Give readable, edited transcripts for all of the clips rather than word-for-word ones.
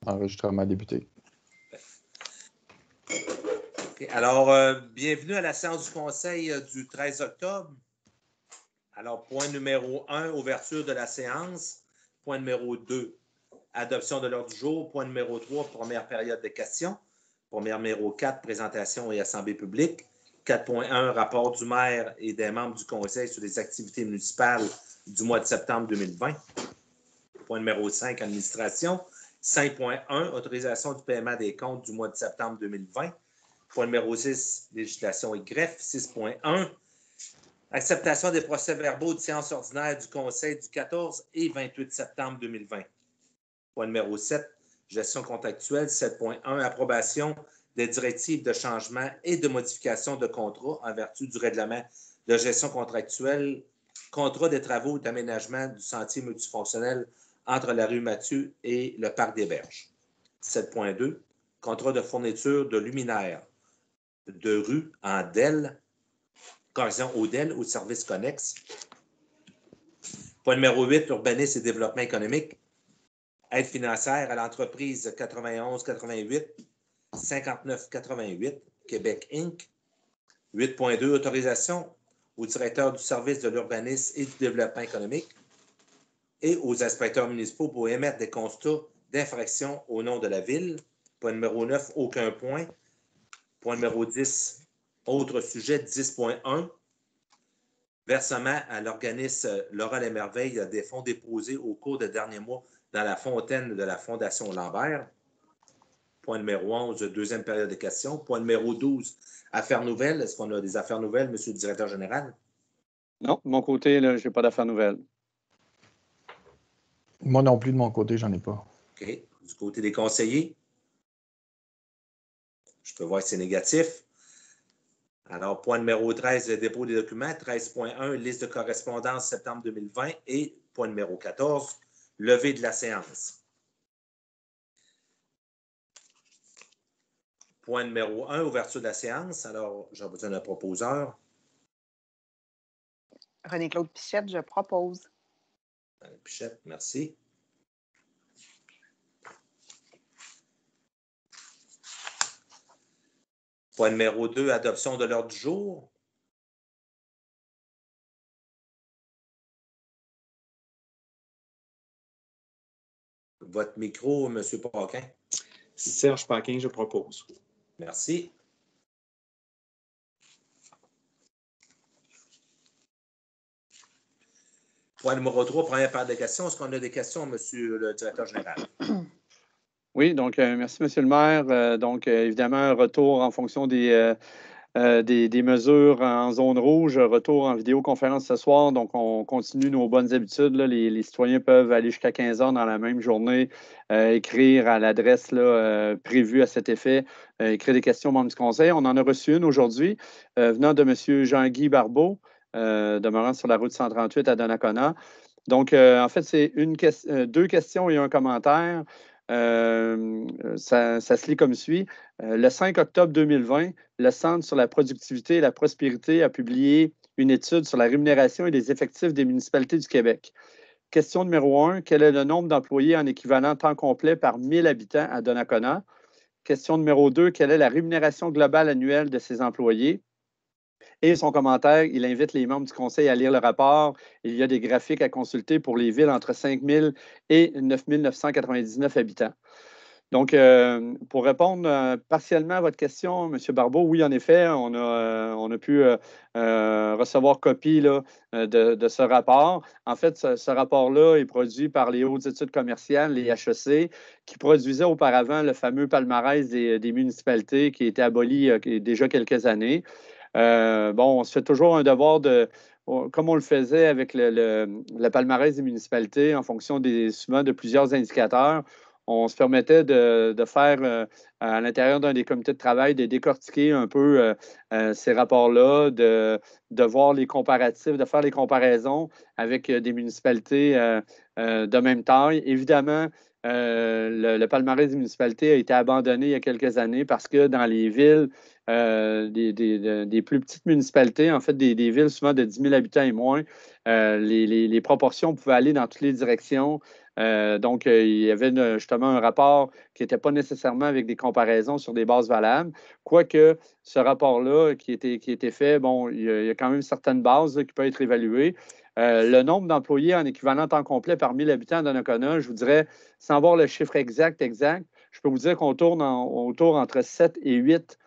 Enregistrement débuté. Okay. Alors, bienvenue à la séance du Conseil du 13 octobre. Alors, point numéro 1, ouverture de la séance. Point numéro 2, adoption de l'ordre du jour. Point numéro 3, première période de questions. Point numéro 4, présentation et assemblée publique. 4.1, rapport du maire et des membres du Conseil sur les activités municipales du mois de septembre 2020. Point numéro 5, administration. 5.1, autorisation du paiement des comptes du mois de septembre 2020. Point numéro 6, législation et greffe. 6.1, acceptation des procès-verbaux de séance ordinaire du Conseil du 14 et 28 septembre 2020. Point numéro 7, gestion contractuelle. 7.1, approbation des directives de changement et de modification de contrat en vertu du règlement de gestion contractuelle, contrat des travaux d'aménagement du sentier multifonctionnel entre la rue Mathieu et le parc des Berges. 7.2, contrat de fourniture de luminaires de rue en DEL, correction au DEL, au service connexe. Point numéro 8, urbanisme et développement économique. Aide financière à l'entreprise 91-88, 59-88, Québec Inc. 8.2, autorisation au directeur du service de l'urbanisme et du développement économique et aux inspecteurs municipaux pour émettre des constats d'infraction au nom de la ville. Point numéro 9, aucun point. Point numéro 10, autre sujet, 10.1, versement à l'organisme Laurent Les Merveilles des fonds déposés au cours des derniers mois dans la fontaine de la Fondation Lambert. Point numéro 11, deuxième période de questions. Point numéro 12, affaires nouvelles. Est-ce qu'on a des affaires nouvelles, monsieur le directeur général? Non, de mon côté, je n'ai pas d'affaires nouvelles. Moi non plus, de mon côté, j'en ai pas. OK. Du côté des conseillers? Je peux voir que c'est négatif. Alors, point numéro 13, le dépôt des documents. 13.1, liste de correspondance septembre 2020. Et point numéro 14, levée de la séance. Point numéro 1, ouverture de la séance. Alors, j'ai besoin d'un proposeur. René-Claude Pichette, je propose. Pichette, merci. Point numéro 2, adoption de l'ordre du jour. Votre micro, M. Paquin. Serge Paquin, je propose. Merci. Point numéro 3, première part des questions. Est-ce qu'on a des questions, M. le directeur général? Oui, donc merci, M. le maire. Évidemment, un retour en fonction des mesures en zone rouge, retour en vidéoconférence ce soir. Donc, on continue nos bonnes habitudes. Là. Les citoyens peuvent aller jusqu'à 15 heures dans la même journée, écrire à l'adresse prévue à cet effet, écrire des questions aux membres du conseil. On en a reçu une aujourd'hui venant de M. Jean-Guy Barbeau, demeurant sur la route 138 à Donnacona. Donc, en fait, c'est deux questions et un commentaire. Ça se lit comme suit. Le 5 octobre 2020, le Centre sur la productivité et la prospérité a publié une étude sur la rémunération et les effectifs des municipalités du Québec. Question numéro 1, quel est le nombre d'employés en équivalent temps complet par 1000 habitants à Donnacona? Question numéro 2, quelle est la rémunération globale annuelle de ces employés? Et son commentaire, il invite les membres du conseil à lire le rapport. Il y a des graphiques à consulter pour les villes entre 5 000 et 9 999 habitants. Donc, pour répondre partiellement à votre question, M. Barbeau, oui, en effet, on a pu recevoir copie là, de ce rapport. En fait, ce rapport-là est produit par les hautes études commerciales, les HEC, qui produisaient auparavant le fameux palmarès des municipalités qui a été aboli il y a déjà quelques années. On se fait toujours un devoir comme on le faisait avec le palmarès des municipalités en fonction souvent de plusieurs indicateurs. On se permettait de faire, à l'intérieur d'un des comités de travail, de décortiquer un peu ces rapports-là, de voir les comparatifs, de faire les comparaisons avec des municipalités de même taille. Évidemment, le palmarès des municipalités a été abandonné il y a quelques années parce que dans les villes des plus petites municipalités, en fait, des villes souvent de 10 000 habitants et moins, les proportions pouvaient aller dans toutes les directions. Donc, il y avait justement un rapport qui n'était pas nécessairement avec des comparaisons sur des bases valables. Quoique, ce rapport-là qui était fait, bon, il y a quand même certaines bases là, qui peuvent être évaluées. Le nombre d'employés en équivalent temps complet par 1000 habitants dans Donnacona, je vous dirais, sans voir le chiffre exact, je peux vous dire qu'on tourne entre 7 et 8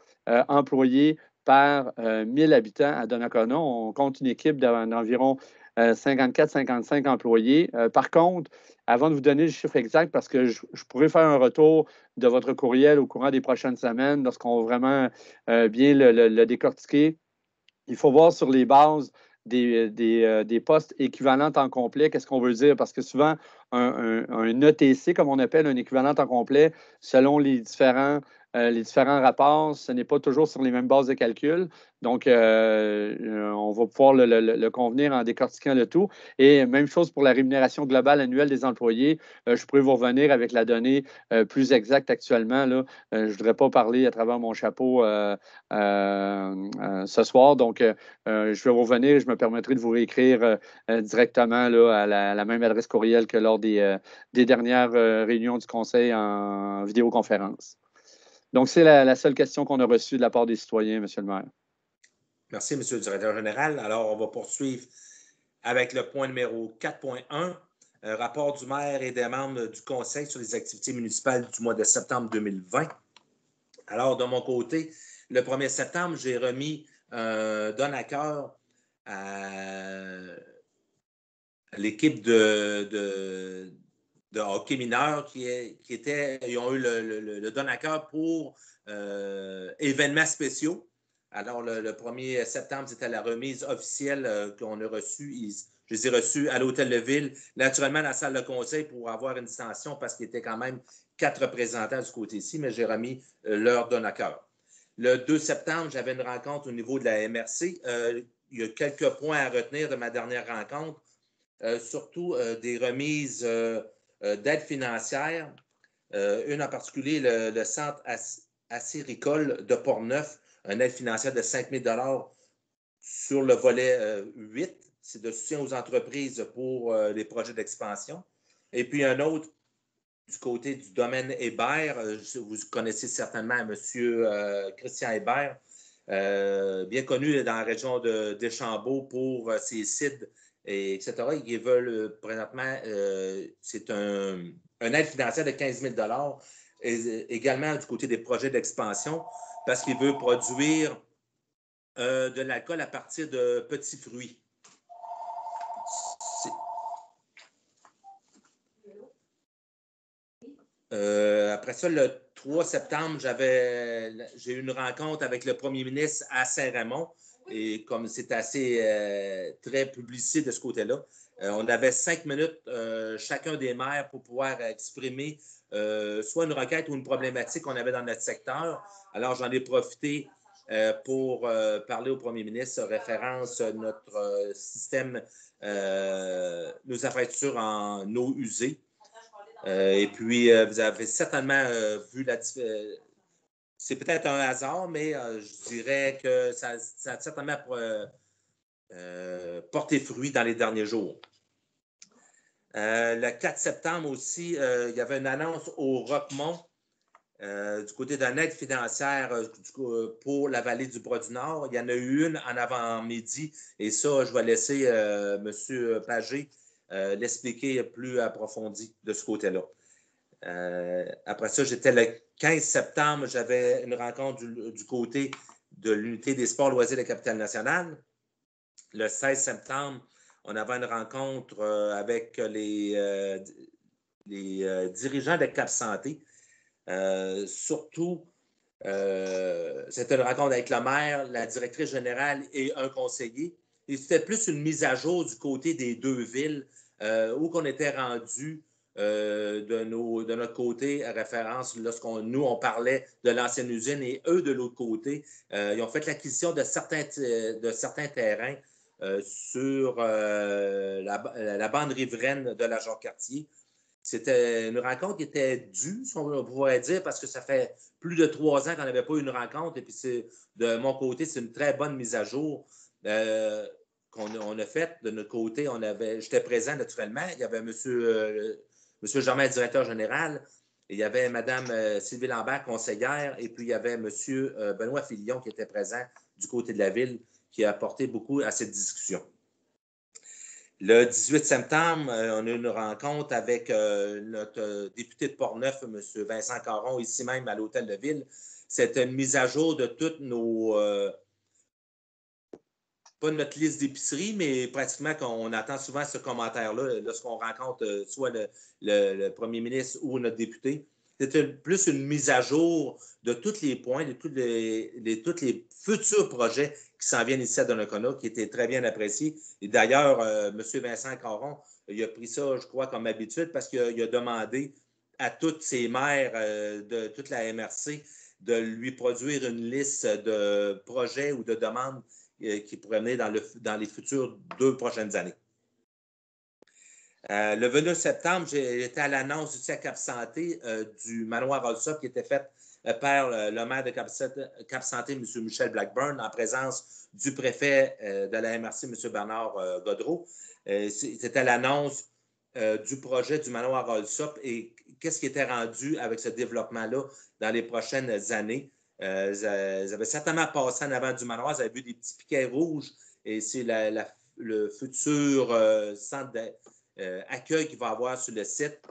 employés par 1000 habitants à Donnacona. On compte une équipe d'environ 54-55 employés. Par contre, avant de vous donner le chiffre exact, parce que je pourrais faire un retour de votre courriel au courant des prochaines semaines lorsqu'on va vraiment bien le décortiquer, il faut voir sur les bases des postes équivalents temps complet, qu'est-ce qu'on veut dire? Parce que souvent, un ETC, comme on appelle un équivalent temps complet, selon les différents rapports, ce n'est pas toujours sur les mêmes bases de calcul. Donc, on va pouvoir le convenir en décortiquant le tout. Et même chose pour la rémunération globale annuelle des employés. Je pourrais vous revenir avec la donnée plus exacte actuellement. Là. Je ne voudrais pas parler à travers mon chapeau ce soir. Donc, je vais revenir et je me permettrai de vous réécrire directement là, à la même adresse courriel que lors des dernières réunions du Conseil en vidéoconférence. Donc, c'est la seule question qu'on a reçue de la part des citoyens, M. le maire. Merci, M. le directeur général. Alors, on va poursuivre avec le point numéro 4.1, rapport du maire et des membres du Conseil sur les activités municipales du mois de septembre 2020. Alors, de mon côté, le 1er septembre, j'ai remis un don à cœur à l'équipe de hockey mineur ils ont eu le don à cœur pour événements spéciaux. Alors, le 1er septembre, c'était la remise officielle qu'on a reçue. Je les ai reçus à l'Hôtel de Ville, naturellement dans la salle de conseil pour avoir une distinction parce qu'il y était quand même 4 représentants du côté-ci, mais j'ai remis leur don à cœur. Le 2 septembre, j'avais une rencontre au niveau de la MRC. Il y a quelques points à retenir de ma dernière rencontre, surtout des remises d'aide financière. Une en particulier, le centre acéricole de Portneuf, une aide financière de 5 000 sur le volet 8. C'est de soutien aux entreprises pour les projets d'expansion. Et puis un autre du côté du domaine Hébert. Vous connaissez certainement M. Christian Hébert, bien connu dans la région d'Échambault pour ses cides, etc. Ils veulent présentement, c'est un aide financière de 15 000 et également du côté des projets d'expansion, parce qu'il veut produire de l'alcool à partir de petits fruits. Après ça, le 3 septembre, j'ai eu une rencontre avec le premier ministre à Saint-Raymond. Et comme c'est assez très publicité de ce côté-là, on avait 5 minutes chacun des maires pour pouvoir exprimer soit une requête ou une problématique qu'on avait dans notre secteur. Alors, j'en ai profité pour parler au premier ministre, référence notre système, nos infrastructures en eau usée. Et puis, vous avez certainement vu c'est peut-être un hasard, mais je dirais que ça a certainement porté fruit dans les derniers jours. Le 4 septembre aussi, il y avait une annonce au Roquemont du côté d'une aide financière pour la vallée du Bras-du-Nord. Il y en a eu une en avant-midi, et ça, je vais laisser M. Pagé l'expliquer plus approfondi de ce côté-là. Après ça, j'étais le 15 septembre, j'avais une rencontre du côté de l'unité des sports loisirs de la Capitale-Nationale. Le 16 septembre, on avait une rencontre avec les dirigeants de Cap Santé. Surtout, c'était une rencontre avec le maire, la directrice générale et un conseiller. Et c'était plus une mise à jour du côté des deux villes où on était rendu de notre côté, à référence, nous, on parlait de l'ancienne usine et eux, de l'autre côté, ils ont fait l'acquisition de certains terrains sur la bande riveraine de la Jacques-Cartier. C'était une rencontre qui était due, si on pourrait dire, parce que ça fait plus de 3 ans qu'on n'avait pas eu une rencontre. Et puis, de mon côté, c'est une très bonne mise à jour qu'on a faite. De notre côté, j'étais présent naturellement. Il y avait M. Germain, directeur général. Il y avait Mme Sylvie Lambert, conseillère. Et puis, il y avait M. Benoît Filion qui était présent du côté de la ville, qui a apporté beaucoup à cette discussion. Le 18 septembre, on a eu une rencontre avec notre député de Portneuf, M. Vincent Caron, ici même à l'Hôtel de Ville. C'était une mise à jour de toutes nos... pas notre liste d'épicerie, mais pratiquement on attend souvent ce commentaire-là lorsqu'on rencontre soit le premier ministre ou notre député. C'était plus une mise à jour de tous les points, de tous les futurs projets qui s'en viennent ici à Donnacona, qui étaient très bien appréciés. Et d'ailleurs, M. Vincent Caron, il a pris ça, je crois, comme habitude, parce qu'il a demandé à tous ses maires de toute la MRC de lui produire une liste de projets ou de demandes qui pourraient mener dans les futures 2 prochaines années. Le 29 septembre, j'étais à l'annonce du Cap Santé du manoir Allsop qui était fait par le maire de Cap Santé, M. Michel Blackburn, en présence du préfet de la MRC, M. Bernard Godreau. C'était l'annonce du projet du manoir Allsop et qu'est-ce qui était rendu avec ce développement-là dans les prochaines années. Ils avaient certainement passé en avant du manoir, ils avaient vu des petits piquets rouges et c'est le futur centre d'accueil qu'il va avoir sur le site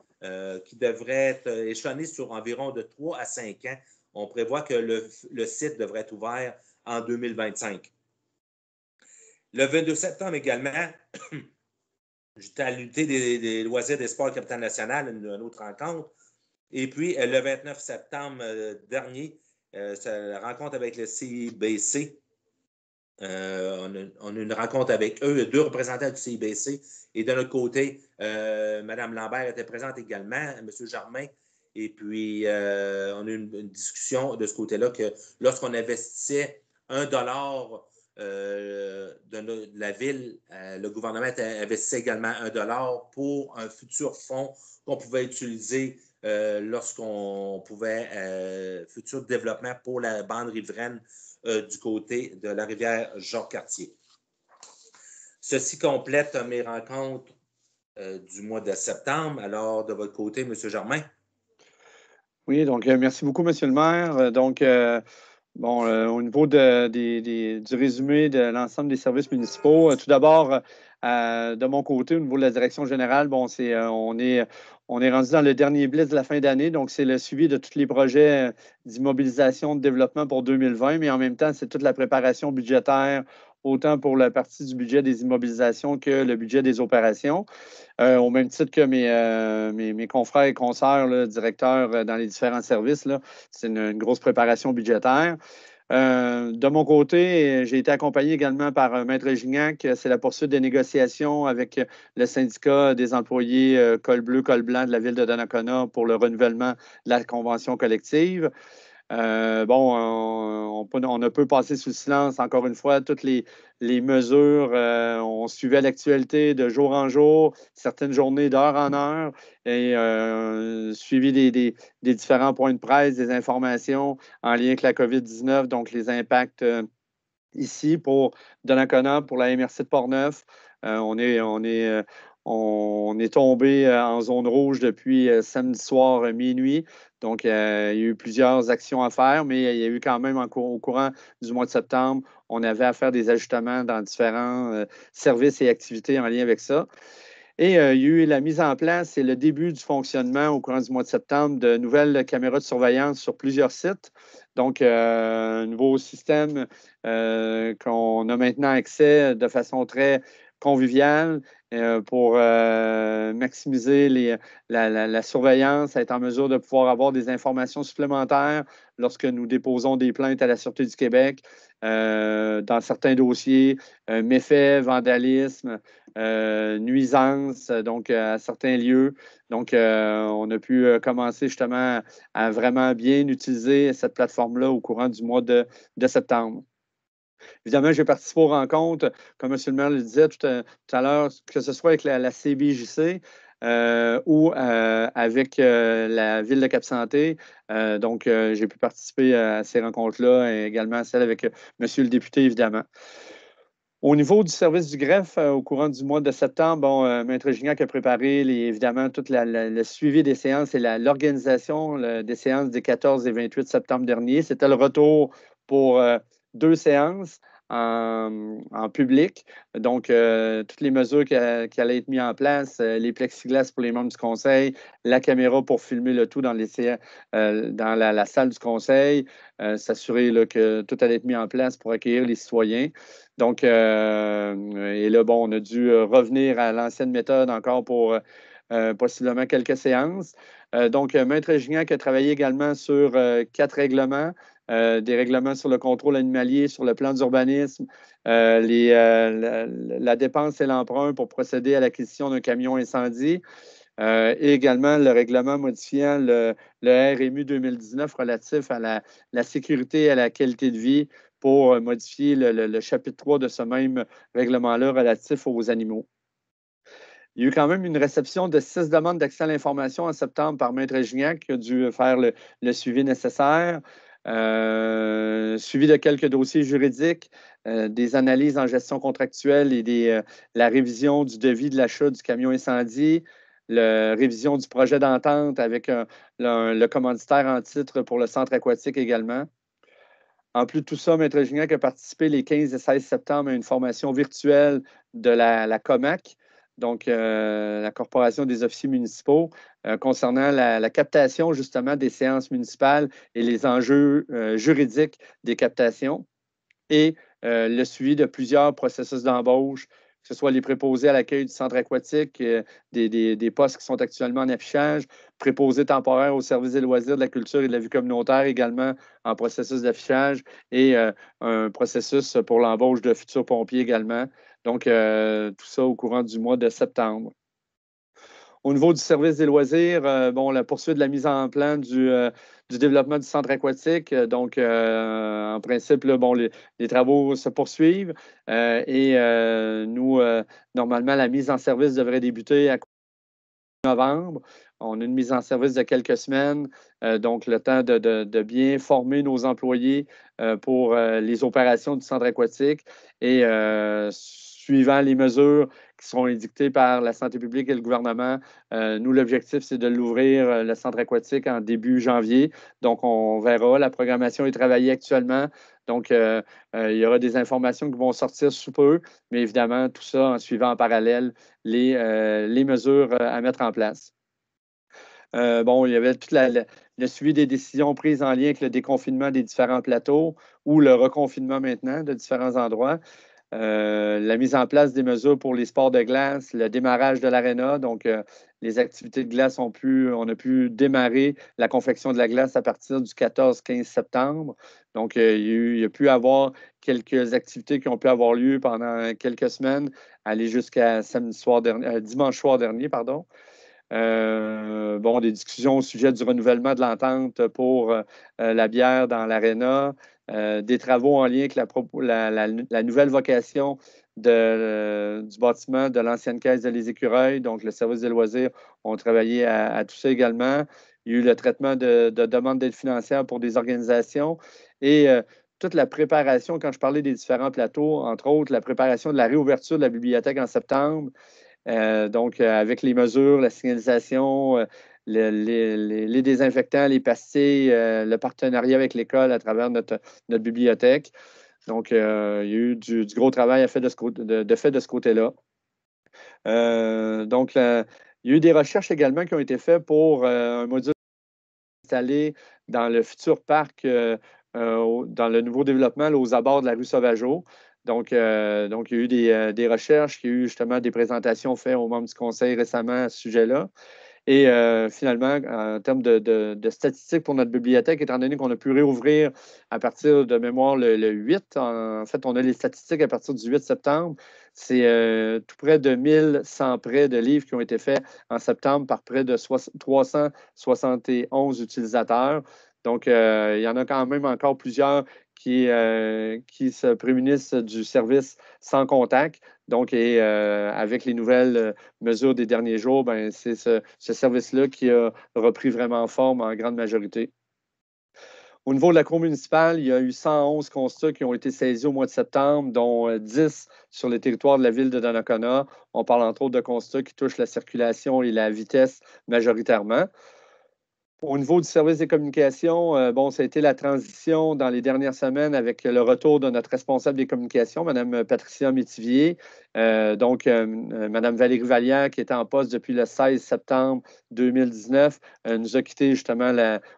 qui devrait être échelonné sur environ de 3 à 5 ans. On prévoit que le site devrait être ouvert en 2025. Le 22 septembre également, j'étais à l'unité des loisirs des sports Capitale Nationale, une autre rencontre. Et puis, le 29 septembre dernier, c'est la rencontre avec le CIBC. On a une rencontre avec eux, 2 représentants du CIBC. Et de notre côté, Mme Lambert était présente également, M. Germain. Et puis, on a eu une discussion de ce côté-là que lorsqu'on investissait $1 de la ville, le gouvernement investissait également $1 pour un futur fonds qu'on pouvait utiliser lorsqu'on pouvait, futur développement pour la bande riveraine du côté de la rivière Jacques-Cartier. Ceci complète mes rencontres du mois de septembre. Alors, de votre côté, M. Germain. Oui, donc merci beaucoup, M. le maire. Donc, au niveau du résumé de l'ensemble des services municipaux, tout d'abord, de mon côté, au niveau de la direction générale, on est rendu dans le dernier blitz de la fin d'année, donc c'est le suivi de tous les projets d'immobilisation, de développement pour 2020, mais en même temps, c'est toute la préparation budgétaire, autant pour la partie du budget des immobilisations que le budget des opérations. Au même titre que mes confrères et consoeurs, directeurs dans les différents services, c'est une grosse préparation budgétaire. De mon côté, j'ai été accompagné également par Maître Gignac. C'est la poursuite des négociations avec le syndicat des employés col bleu, col blanc de la ville de Donnacona pour le renouvellement de la convention collective. On ne peut passer sous silence, encore une fois, toutes les mesures. On suivait l'actualité de jour en jour, certaines journées d'heure en heure, et suivi des différents points de presse, des informations en lien avec la COVID-19, donc les impacts ici pour Donnacona, pour la MRC de Portneuf. On est tombé en zone rouge depuis samedi soir minuit. Donc, il y a eu plusieurs actions à faire, mais il y a eu quand même au courant du mois de septembre, on avait à faire des ajustements dans différents services et activités en lien avec ça. Et il y a eu la mise en place et le début du fonctionnement au courant du mois de septembre de nouvelles caméras de surveillance sur plusieurs sites. Donc, un nouveau système qu'on a maintenant accès de façon très conviviale pour maximiser la surveillance, être en mesure de pouvoir avoir des informations supplémentaires lorsque nous déposons des plaintes à la Sûreté du Québec dans certains dossiers, méfaits, vandalisme, nuisances, donc à certains lieux. Donc, on a pu commencer justement à vraiment bien utiliser cette plateforme-là au courant du mois de septembre. Évidemment, j'ai participé aux rencontres, comme M. le maire le disait tout à l'heure, que ce soit avec la CBJC, ou avec la Ville de Cap-Santé. Donc, j'ai pu participer à ces rencontres-là et également à celles avec Monsieur le député, évidemment. Au niveau du service du greffe, au courant du mois de septembre, bon, Maître Gignac a préparé évidemment tout le suivi des séances et l'organisation des séances des 14 et 28 septembre dernier. C'était le retour pour 2 séances en public. Donc, toutes les mesures qui allaient être mises en place, les plexiglas pour les membres du conseil, la caméra pour filmer le tout dans la salle du conseil, s'assurer là, que tout allait être mis en place pour accueillir les citoyens. Donc, et là, bon, on a dû revenir à l'ancienne méthode encore pour possiblement quelques séances. Donc, Maître Gignac a travaillé également sur 4 règlements, des règlements sur le contrôle animalier, sur le plan d'urbanisme, la dépense et l'emprunt pour procéder à l'acquisition d'un camion incendie, et également le règlement modifiant le RMU 2019 relatif à la sécurité et à la qualité de vie pour modifier le chapitre 3 de ce même règlement-là relatif aux animaux. Il y a eu quand même une réception de 6 demandes d'accès à l'information en septembre par Maître Gignac qui a dû faire le suivi nécessaire. Suivi de quelques dossiers juridiques, des analyses en gestion contractuelle et la révision du devis de l'achat du camion incendie, la révision du projet d'entente avec le commanditaire en titre pour le centre aquatique également. En plus de tout ça, Maître Gignac a participé les 15 et 16 septembre à une formation virtuelle de la COMAC, donc la Corporation des officiers municipaux, concernant la captation justement des séances municipales et les enjeux juridiques des captations et le suivi de plusieurs processus d'embauche, que ce soit les préposés à l'accueil du centre aquatique, des postes qui sont actuellement en affichage, préposés temporaires au service des loisirs, de la culture et de la vie communautaire également en processus d'affichage et un processus pour l'embauche de futurs pompiers également. Donc, tout ça au courant du mois de septembre. Au niveau du service des loisirs, bon, la poursuite de la mise en plan du développement du centre aquatique. Donc, en principe, là, bon, les travaux se poursuivent et nous, normalement, la mise en service devrait débuter à novembre. On a une mise en service de quelques semaines, donc le temps de bien former nos employés pour les opérations du centre aquatique et suivant les mesures qui seront édictées par la santé publique et le gouvernement, nous, l'objectif, c'est de l'ouvrir, le centre aquatique, en début janvier. Donc, on verra. La programmation est travaillée actuellement. Donc, il y aura des informations qui vont sortir sous peu, mais évidemment, tout ça en suivant en parallèle les mesures à mettre en place. Bon, il y avait tout le suivi des décisions prises en lien avec le déconfinement des différents plateaux ou le reconfinement maintenant de différents endroits. La mise en place des mesures pour les sports de glace, le démarrage de l'aréna. Donc, les activités de glace on a pu démarrer la confection de la glace à partir du 14-15 septembre. Donc, il y a pu avoir quelques activités qui ont pu avoir lieu pendant quelques semaines, aller jusqu'à dimanche soir dernier, pardon. Bon, des discussions au sujet du renouvellement de l'entente pour la bière dans l'aréna, des travaux en lien avec la nouvelle vocation du bâtiment de l'ancienne caisse de Les Écureuils, donc le service des loisirs ont travaillé à tout ça également. Il y a eu le traitement de demandes d'aide financière pour des organisations et toute la préparation, quand je parlais des différents plateaux, entre autres, la préparation de la réouverture de la bibliothèque en septembre. Donc, avec les mesures, la signalisation, les désinfectants, les pastilles, le partenariat avec l'école à travers notre bibliothèque. Donc, il y a eu du gros travail fait de ce côté-là. Donc, il y a eu des recherches également qui ont été faites pour un module installé dans le futur parc, dans le nouveau développement, là, aux abords de la rue Sauvageau. Donc, il y a eu des recherches, il y a eu justement des présentations faites aux membres du conseil récemment à ce sujet-là. Et finalement, en termes de statistiques pour notre bibliothèque, étant donné qu'on a pu réouvrir à partir de mémoire le 8, en fait, on a les statistiques à partir du 8 septembre. C'est tout près de 1100 prêts de livres qui ont été faits en septembre par près de 371 utilisateurs. Donc, il y en a quand même encore plusieurs qui se prémunissent du service sans contact. Donc, avec les nouvelles mesures des derniers jours, ben, c'est ce service-là qui a repris vraiment forme en grande majorité. Au niveau de la Cour municipale, il y a eu 111 constats qui ont été saisis au mois de septembre, dont 10 sur le territoire de la ville de Donnacona. On parle entre autres de constats qui touchent la circulation et la vitesse majoritairement. Au niveau du service des communications, ça a été la transition dans les dernières semaines avec le retour de notre responsable des communications, Mme Patricia Métivier. Mme Valérie Vallière, qui était en poste depuis le 16 septembre 2019, nous a quittés justement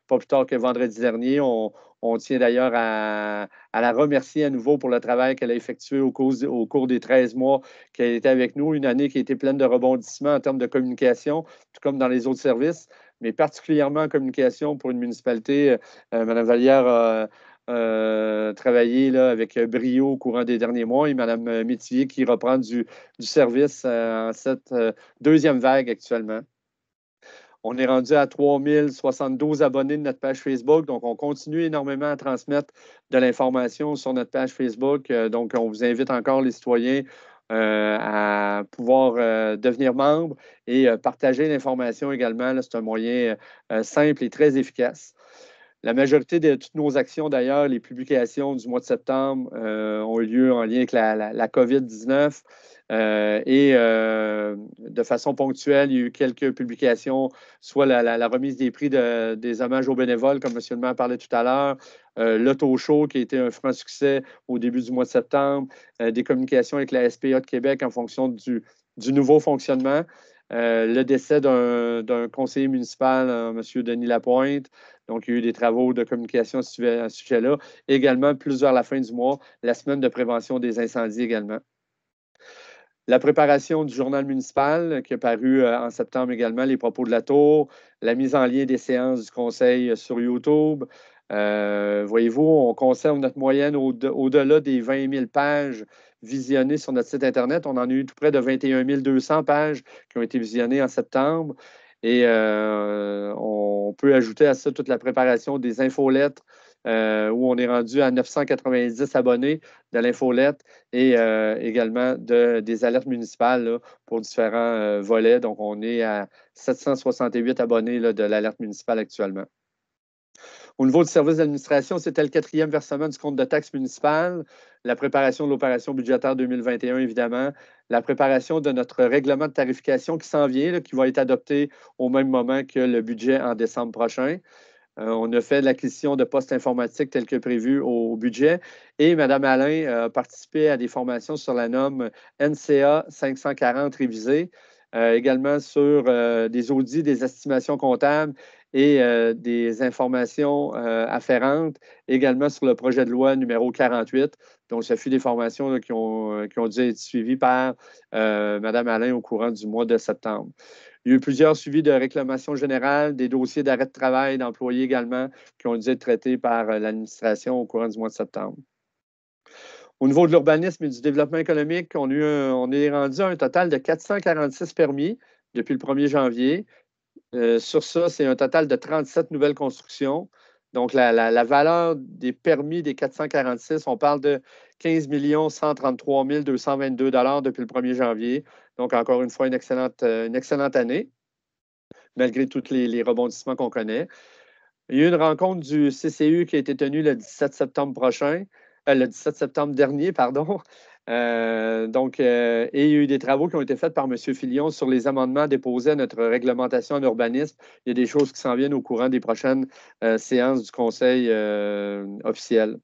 pas plus tard que vendredi dernier. On tient d'ailleurs à la remercier à nouveau pour le travail qu'elle a effectué au cours des 13 mois qu'elle était avec nous. Une année qui a été pleine de rebondissements en termes de communication, tout comme dans les autres services, mais particulièrement en communication pour une municipalité. Mme Vallière a travaillé là, avec brio au courant des derniers mois et Mme Métivier qui reprend du service en cette deuxième vague actuellement. On est rendu à 3072 abonnés de notre page Facebook, donc on continue énormément à transmettre de l'information sur notre page Facebook. Donc, on vous invite encore, les citoyens, à pouvoir devenir membre et partager l'information également. C'est un moyen simple et très efficace. La majorité de toutes nos actions, d'ailleurs, les publications du mois de septembre ont eu lieu en lien avec la COVID-19 de façon ponctuelle, il y a eu quelques publications, soit la remise des prix des hommages aux bénévoles, comme M. le maire parlait tout à l'heure, l'auto-show qui a été un franc succès au début du mois de septembre, des communications avec la SPA de Québec en fonction du nouveau fonctionnement. Le décès d'un conseiller municipal, M. Denis Lapointe. Donc, il y a eu des travaux de communication à ce sujet-là. Également, plus vers la fin du mois, la semaine de prévention des incendies également. La préparation du journal municipal qui est paru en septembre également, les propos de la tour, la mise en lien des séances du conseil sur YouTube. Voyez-vous, on conserve notre moyenne au-delà des 20 000 pages visionnées sur notre site Internet. On en a eu tout près de 21 200 pages qui ont été visionnées en septembre. Et on peut ajouter à ça toute la préparation des infolettres où on est rendu à 990 abonnés de l'infolette et également des alertes municipales là, pour différents volets. Donc, on est à 768 abonnés là, de l'alerte municipale actuellement. Au niveau du service d'administration, c'était le 4e versement du compte de taxes municipales, la préparation de l'opération budgétaire 2021, évidemment, la préparation de notre règlement de tarification qui s'en vient, là, qui va être adopté au même moment que le budget en décembre prochain. On a fait l'acquisition de postes informatiques tels que prévu au budget et Mme Alain a participé à des formations sur la norme NCA 540 révisée, également sur des audits, des estimations comptables et des informations afférentes, également sur le projet de loi numéro 48. Donc, ça fut des formations là, qui ont dû être suivies par Mme Alain au courant du mois de septembre. Il y a eu plusieurs suivis de réclamations générales, des dossiers d'arrêt de travail d'employés également qui ont dû être traités par l'administration au courant du mois de septembre. Au niveau de l'urbanisme et du développement économique, on est rendu à un total de 446 permis depuis le 1er janvier. Sur ça, c'est un total de 37 nouvelles constructions. Donc, la valeur des permis des 446, on parle de 15 133 222 $ depuis le 1er janvier. Donc, encore une fois, une excellente année, malgré tous les rebondissements qu'on connaît. Il y a eu une rencontre du CCU qui a été tenue le 17 septembre dernier, pardon. Et il y a eu des travaux qui ont été faits par M. Filion sur les amendements déposés à notre réglementation en urbanisme. Il y a des choses qui s'en viennent au courant des prochaines séances du conseil officiel.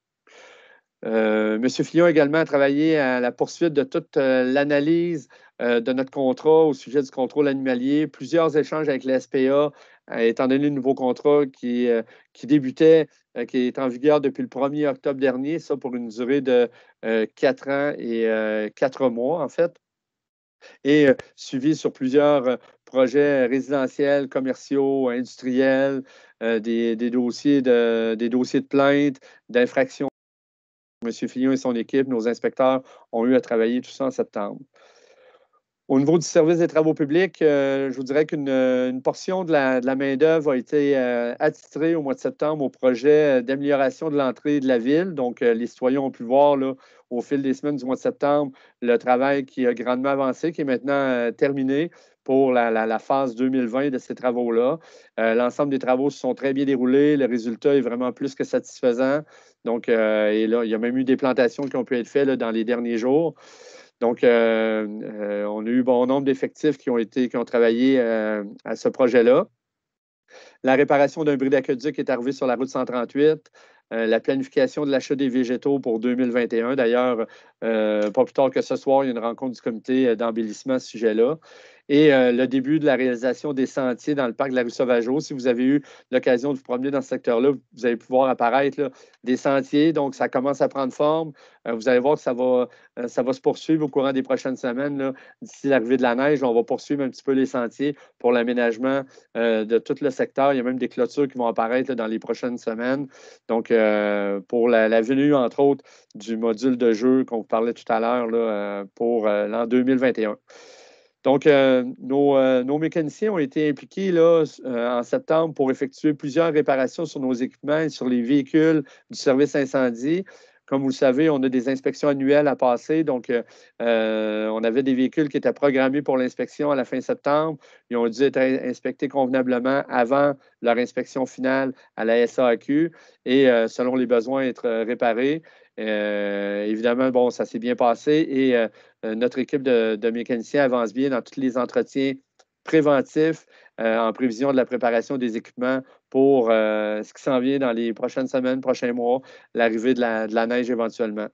M. Fillon également a travaillé à la poursuite de toute l'analyse de notre contrat au sujet du contrôle animalier, plusieurs échanges avec la SPA, étant donné le nouveau contrat qui débutait, qui est en vigueur depuis le 1er octobre dernier, ça pour une durée de 4 ans et 4 mois, en fait, et suivi sur plusieurs projets résidentiels, commerciaux, industriels, des dossiers de plainte, d'infraction. M. Fillon et son équipe, nos inspecteurs, ont eu à travailler tout ça en septembre. Au niveau du service des travaux publics, je vous dirais qu'une portion de la main-d'œuvre a été attitrée au mois de septembre au projet d'amélioration de l'entrée de la ville. Donc, les citoyens ont pu voir là, au fil des semaines du mois de septembre le travail qui a grandement avancé, qui est maintenant terminé pour la phase 2020 de ces travaux-là. L'ensemble des travaux se sont très bien déroulés. Le résultat est vraiment plus que satisfaisant. Donc, et là, il y a même eu des plantations qui ont pu être faites là, dans les derniers jours. Donc, on a eu bon nombre d'effectifs qui ont travaillé à ce projet-là. La réparation d'un bris d'aqueduc est arrivée sur la route 138. La planification de l'achat des végétaux pour 2021. D'ailleurs, pas plus tard que ce soir, il y a une rencontre du comité d'embellissement à ce sujet-là. Et le début de la réalisation des sentiers dans le parc de la rue Sauvageau. Si vous avez eu l'occasion de vous promener dans ce secteur-là, vous allez pouvoir apparaître là, des sentiers. Donc, ça commence à prendre forme. Vous allez voir que ça va se poursuivre au courant des prochaines semaines. D'ici l'arrivée de la neige, on va poursuivre un petit peu les sentiers pour l'aménagement de tout le secteur. Il y a même des clôtures qui vont apparaître là, dans les prochaines semaines. Donc, pour la venue, entre autres, du module de jeu qu'on vous parlait tout à l'heure pour l'an 2021. Donc, nos mécaniciens ont été impliqués là, en septembre pour effectuer plusieurs réparations sur nos équipements et sur les véhicules du service incendie. Comme vous le savez, on a des inspections annuelles à passer. Donc, on avait des véhicules qui étaient programmés pour l'inspection à la fin septembre. Ils ont dû être inspectés convenablement avant leur inspection finale à la SAAQ et, selon les besoins, être réparés. Évidemment, bon, ça s'est bien passé et notre équipe de mécaniciens avance bien dans tous les entretiens préventifs en prévision de la préparation des équipements pour ce qui s'en vient dans les prochaines semaines, prochains mois, l'arrivée de la neige éventuellement.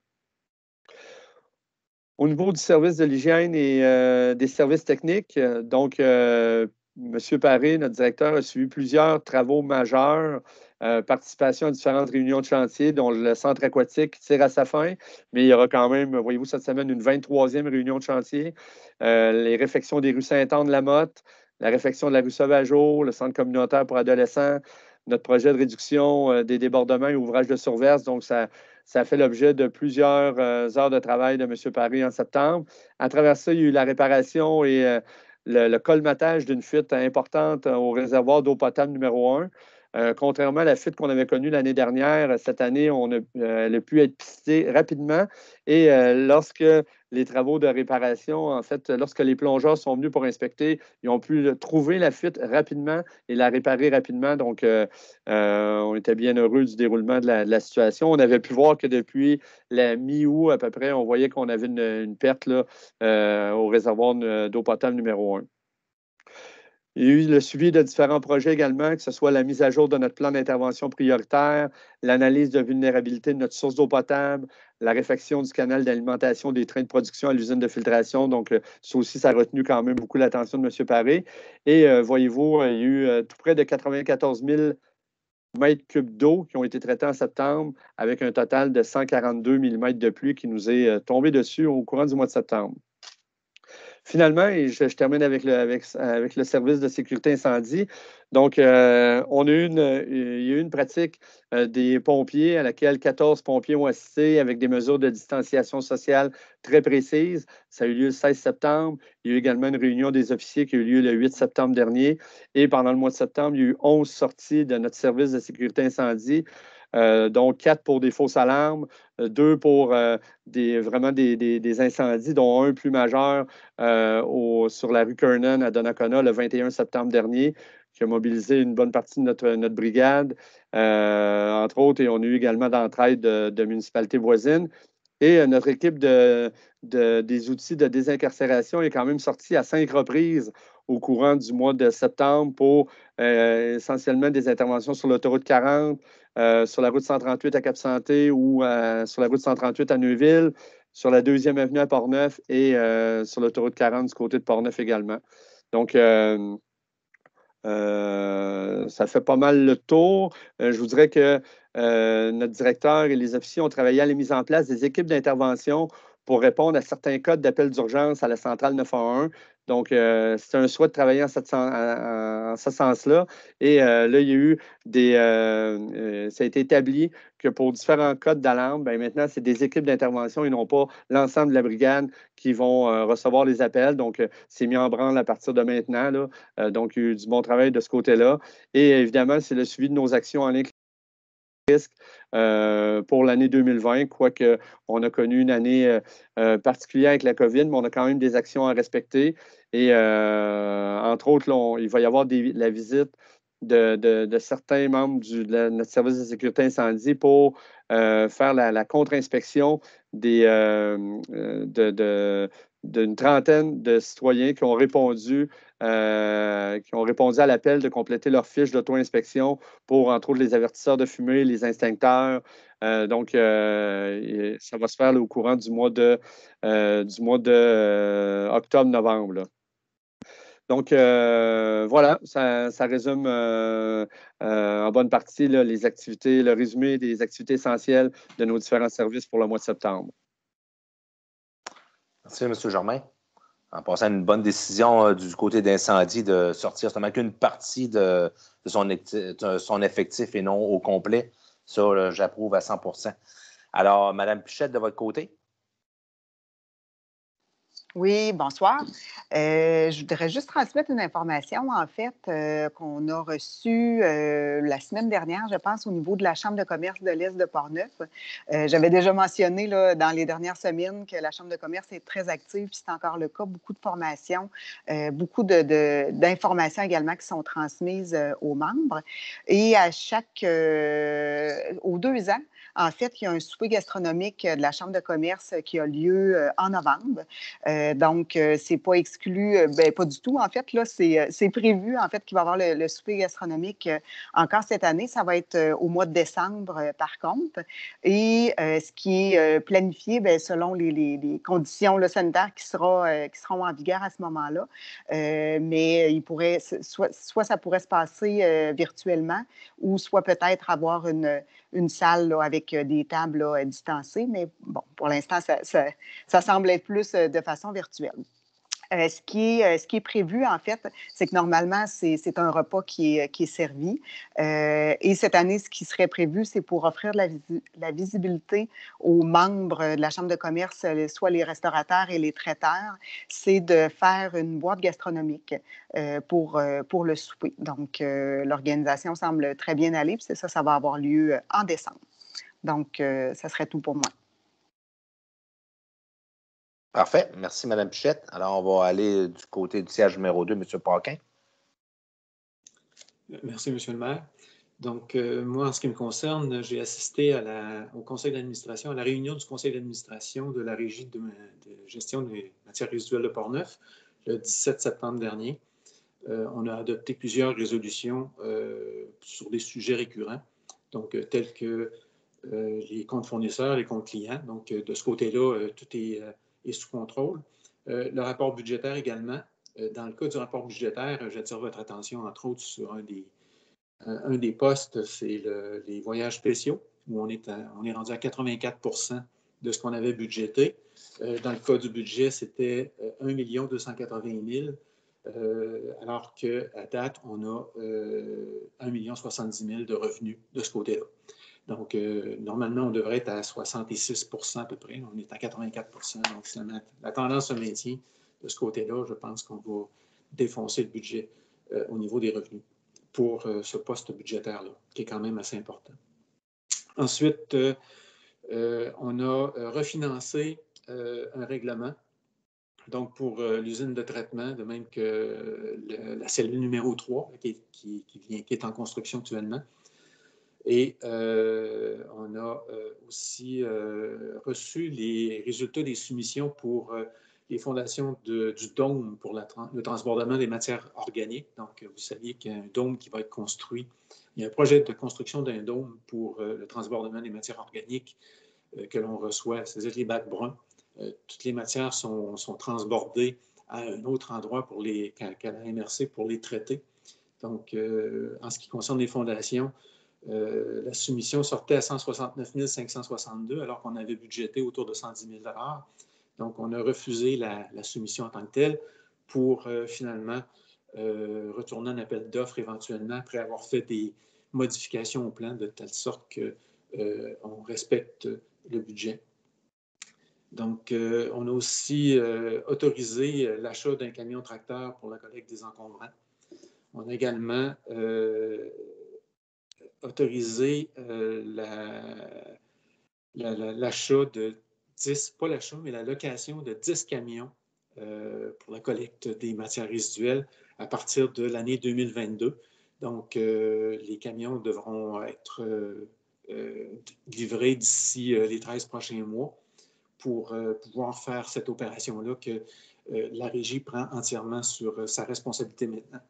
Au niveau du service de l'hygiène et des services techniques, donc, M. Paré, notre directeur, a suivi plusieurs travaux majeurs, participation à différentes réunions de chantier, dont le centre aquatique tire à sa fin, mais il y aura quand même, voyez-vous, cette semaine, une 23e réunion de chantier, les réfections des rues Sainte-Anne-la-Motte, la réfection de la rue Sauvageau, le centre communautaire pour adolescents, notre projet de réduction des débordements et ouvrages de surverse. Donc, ça a fait l'objet de plusieurs heures de travail de M. Paré en septembre. À travers ça, il y a eu la réparation et le colmatage d'une fuite importante au réservoir d'eau potable numéro 1. Contrairement à la fuite qu'on avait connue l'année dernière, cette année, elle a pu être pistée rapidement. Et lorsque les travaux de réparation, en fait, lorsque les plongeurs sont venus pour inspecter, ils ont pu trouver la fuite rapidement et la réparer rapidement. Donc, on était bien heureux du déroulement de la situation. On avait pu voir que depuis la mi-août, à peu près, on voyait qu'on avait une perte là, au réservoir d'eau potable numéro 1. Il y a eu le suivi de différents projets également, que ce soit la mise à jour de notre plan d'intervention prioritaire, l'analyse de vulnérabilité de notre source d'eau potable, la réfection du canal d'alimentation des trains de production à l'usine de filtration. Donc, ça aussi, ça a retenu quand même beaucoup l'attention de M. Paré. Et voyez-vous, il y a eu tout près de 94 000 mètres cubes d'eau qui ont été traités en septembre, avec un total de 142 mm de pluie qui nous est tombé dessus au courant du mois de septembre. Finalement, et je termine avec le service de sécurité incendie. Donc, il y a eu une pratique des pompiers à laquelle 14 pompiers ont assisté avec des mesures de distanciation sociale très précises. Ça a eu lieu le 16 septembre. Il y a eu également une réunion des officiers qui a eu lieu le 8 septembre dernier. Et pendant le mois de septembre, il y a eu 11 sorties de notre service de sécurité incendie. Donc 4 pour des fausses alarmes, 2 pour vraiment des incendies, dont un plus majeur sur la rue Kernan à Donnacona le 21 septembre dernier, qui a mobilisé une bonne partie de notre brigade, entre autres, et on a eu également d'entraide de municipalités voisines. Et notre équipe des outils de désincarcération est quand même sortie à 5 reprises au courant du mois de septembre pour essentiellement des interventions sur l'autoroute 40, sur la route 138 à Cap-Santé ou sur la route 138 à Neuville, sur la 2e avenue à Portneuf et sur l'autoroute 40 du côté de Portneuf également. Donc, ça fait pas mal le tour. Je vous dirais que notre directeur et les officiers ont travaillé à la mise en place des équipes d'intervention pour répondre à certains codes d'appel d'urgence à la centrale 911. Donc, c'est un souhait de travailler en ce sens-là. Et là, il y a eu ça a été établi que pour différents codes d'alarme, bien, maintenant, c'est des équipes d'intervention et non pas l'ensemble de la brigade qui vont recevoir les appels. Donc, c'est mis en branle à partir de maintenant, là. Donc, il y a eu du bon travail de ce côté-là. Et évidemment, c'est le suivi de nos actions en lien avec les risques pour l'année 2020, quoique on a connu une année particulière avec la COVID, mais on a quand même des actions à respecter. Et entre autres, là, il va y avoir la visite de certains membres de notre service de sécurité incendie pour faire la contre-inspection d'une trentaine de citoyens qui ont répondu à l'appel de compléter leur fiche d'auto-inspection pour, entre autres, les avertisseurs de fumée, les instincteurs. Donc, ça va se faire là, au courant du mois de octobre-novembre, là. Donc, voilà, ça résume en bonne partie là, les activités, le résumé des activités essentielles de nos différents services pour le mois de septembre. Merci, M. Germain. En passant à une bonne décision du côté d'incendie de sortir seulement qu'une partie de son effectif et non au complet. Ça, j'approuve à 100%. Alors, Mme Pichette, de votre côté? Oui, bonsoir. Je voudrais juste transmettre une information, en fait, qu'on a reçue la semaine dernière, je pense, au niveau de la Chambre de commerce de l'Est de Portneuf. J'avais déjà mentionné là, dans les dernières semaines que la Chambre de commerce est très active, puis c'est encore le cas. Beaucoup de formations, beaucoup d'informations également qui sont transmises aux membres. Et aux 2 ans, en fait, il y a un souper gastronomique de la Chambre de commerce qui a lieu en novembre. Donc, c'est pas exclu, pas du tout. En fait, là, c'est prévu, en fait, qu'il va y avoir le souper gastronomique encore cette année. Ça va être au mois de décembre, par contre. Et ce qui est planifié, bien, selon les conditions là, sanitaires qui seront en vigueur à ce moment-là. Mais il pourrait, soit ça pourrait se passer virtuellement, ou soit peut-être avoir une salle là, avec des tables là, distancées. Mais bon, pour l'instant, ça semble être plus de façon virtuelle. Ce qui est prévu, en fait, c'est que normalement, c'est un repas qui est servi. Et cette année, ce qui serait prévu, c'est pour offrir la visibilité aux membres de la Chambre de commerce, soit les restaurateurs et les traiteurs, c'est de faire une boîte gastronomique pour le souper. Donc, l'organisation semble très bien aller, puis ça va avoir lieu en décembre. Donc, ça serait tout pour moi. Parfait. Merci, Mme Pichette. Alors, on va aller du côté du siège numéro 2, M. Paquin. Merci, M. le maire. Donc, moi, en ce qui me concerne, j'ai assisté au conseil d'administration, à la réunion du conseil d'administration de la Régie de gestion des matières résiduelles de Portneuf, le 17 septembre dernier. On a adopté plusieurs résolutions sur des sujets récurrents, donc tels que les comptes fournisseurs, les comptes clients. Donc, de ce côté-là, tout est sous contrôle. Le rapport budgétaire également. Dans le cas du rapport budgétaire, j'attire votre attention, entre autres, sur un des postes, c'est les voyages spéciaux, où on est rendu à 84 de ce qu'on avait budgété. Dans le cas du budget, c'était 1 280 000 alors qu'à date, on a 1 070 000 de revenus de ce côté-là. Donc, normalement, on devrait être à 66 à peu près. On est à 84 donc finalement, la tendance se maintient de ce côté-là. Je pense qu'on va défoncer le budget au niveau des revenus pour ce poste budgétaire-là, qui est quand même assez important. Ensuite, on a refinancé un règlement, donc pour l'usine de traitement, de même que la cellule numéro 3, qui est en construction actuellement. Et on a aussi reçu les résultats des soumissions pour les fondations du dôme pour le transbordement des matières organiques. Donc, vous saviez qu'il y a un dôme qui va être construit. Il y a un projet de construction d'un dôme pour le transbordement des matières organiques que l'on reçoit, c'est-à-dire les bacs bruns. Toutes les matières sont transbordées à un autre endroit qu'à la MRC pour les traiter. Donc, en ce qui concerne les fondations, la soumission sortait à 169 562 alors qu'on avait budgété autour de 110 000 $. Donc, on a refusé la soumission en tant que telle pour finalement retourner en appel d'offres éventuellement après avoir fait des modifications au plan de telle sorte qu'on respecte le budget. Donc, on a aussi autorisé l'achat d'un camion-tracteur pour la collecte des encombrants. On a également autorisé l'achat de 10, pas l'achat, mais la location de 10 camions pour la collecte des matières résiduelles à partir de l'année 2022. Donc, les camions devront être livrés d'ici les 13 prochains mois pour pouvoir faire cette opération-là que la Régie prend entièrement sur sa responsabilité maintenant.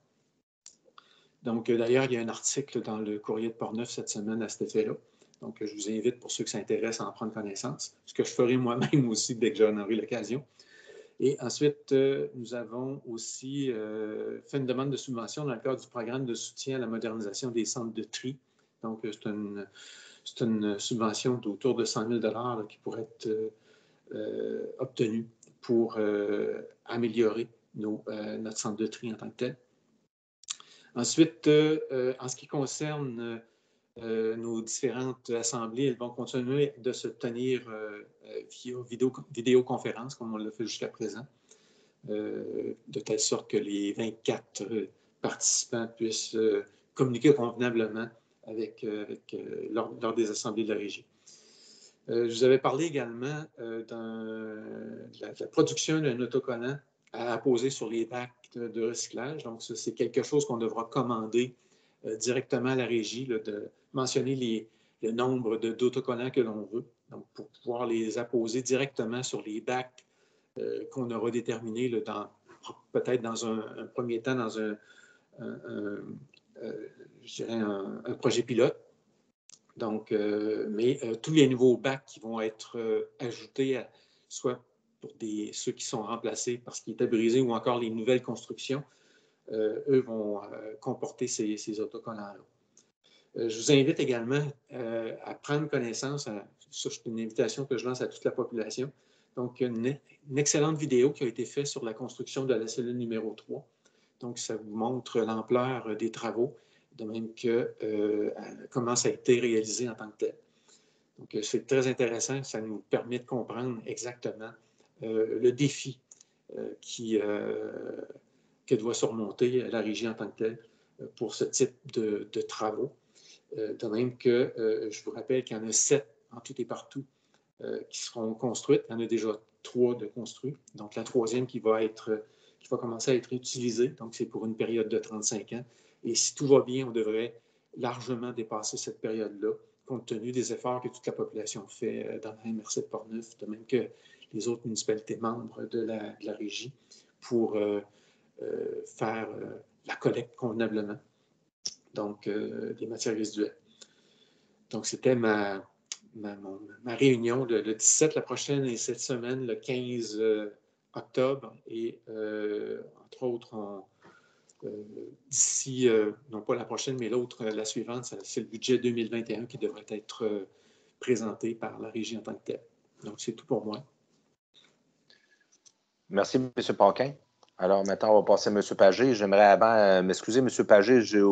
Donc, d'ailleurs, il y a un article dans le Courrier de Portneuf cette semaine à cet effet-là. Donc, je vous invite, pour ceux qui s'intéressent, à en prendre connaissance, ce que je ferai moi-même aussi dès que j'en aurai l'occasion. Et ensuite, nous avons aussi fait une demande de subvention dans le cadre du programme de soutien à la modernisation des centres de tri. Donc, c'est une subvention d'autour de 100 000 $ qui pourrait être obtenue pour améliorer notre centre de tri en tant que tel. Ensuite, en ce qui concerne nos différentes assemblées, elles vont continuer de se tenir via vidéoconférence, comme on l'a fait jusqu'à présent, de telle sorte que les 24 participants puissent communiquer convenablement lors des assemblées de la Régie. Je vous avais parlé également de la production d'un autocollant à apposer sur les bacs de recyclage. Donc, c'est quelque chose qu'on devra commander directement à la Régie, là, de mentionner le nombre d'autocollants que l'on veut, donc pour pouvoir les apposer directement sur les bacs qu'on aura déterminés, peut-être dans un premier temps dans je dirais un projet pilote. Donc, mais tous les nouveaux bacs qui vont être ajoutés, soit pour ceux qui sont remplacés parce qu'ils étaient brisés ou encore les nouvelles constructions, eux vont comporter ces autocollants-là. Je vous invite également à prendre connaissance, c'est une invitation que je lance à toute la population, donc une excellente vidéo qui a été faite sur la construction de la cellule numéro 3. Donc, ça vous montre l'ampleur des travaux, de même que comment ça a été réalisé en tant que tel. Donc, c'est très intéressant, ça nous permet de comprendre exactement le défi que doit surmonter la Régie en tant que telle pour ce type de travaux. De même que je vous rappelle qu'il y en a 7 en tout et partout qui seront construites. Il y en a déjà 3 de construits. Donc, la 3e qui va commencer à être utilisée. Donc, c'est pour une période de 35 ans. Et si tout va bien, on devrait largement dépasser cette période-là, compte tenu des efforts que toute la population fait dans la MRC de Portneuf, de même que les autres municipalités membres de la Régie, pour faire la collecte convenablement, donc des matières résiduelles. Donc, c'était ma réunion le 17, la prochaine est cette semaine, le 15 octobre, et entre autres, d'ici, non pas la prochaine, mais l'autre, la suivante, c'est le budget 2021 qui devrait être présenté par la Régie en tant que telle. Donc, c'est tout pour moi. Merci, M. Paquin. Alors, maintenant, on va passer à M. Pagé. J'aimerais avant m'excuser, M. Pagé, j'ai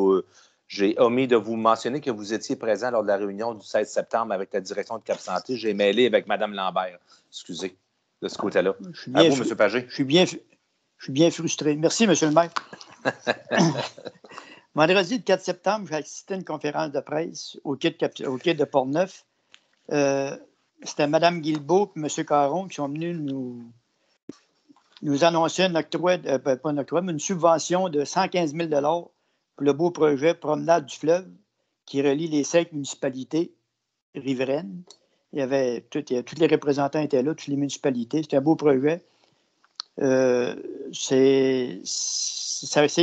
omis de vous mentionner que vous étiez présent lors de la réunion du 16 septembre avec la direction de Cap Santé. J'ai mêlé avec Mme Lambert. Excusez, de ce côté-là. À vous, M. Pagé. Je suis bien frustré. Merci, M. le maire. Vendredi, le 4 septembre, j'ai assisté à une conférence de presse au quai de Portneuf. C'était Mme Guilbeault et M. Caron qui sont venus nous annoncer une subvention de 115 000 $ pour le beau projet Promenade du fleuve qui relie les 5 municipalités riveraines. Tous les représentants étaient là, toutes les municipalités. C'était un beau projet. C'est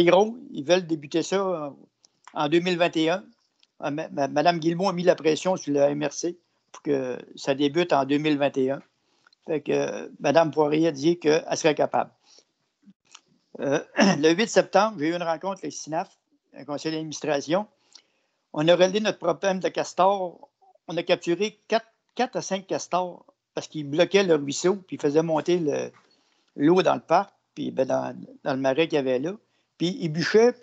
gros. Ils veulent débuter ça en 2021. Mme Guilbeault a mis la pression sur la MRC pour que ça débute en 2021. Fait que Mme Poirier a dit qu'elle serait capable. Le 8 septembre, j'ai eu une rencontre avec SINAF, un conseil d'administration. On a réglé notre problème de castors. On a capturé 4 à 5 castors parce qu'ils bloquaient le ruisseau puis ils faisaient monter l'eau dans le parc. puis dans le marais qu'il y avait là. Puis ils bûchaient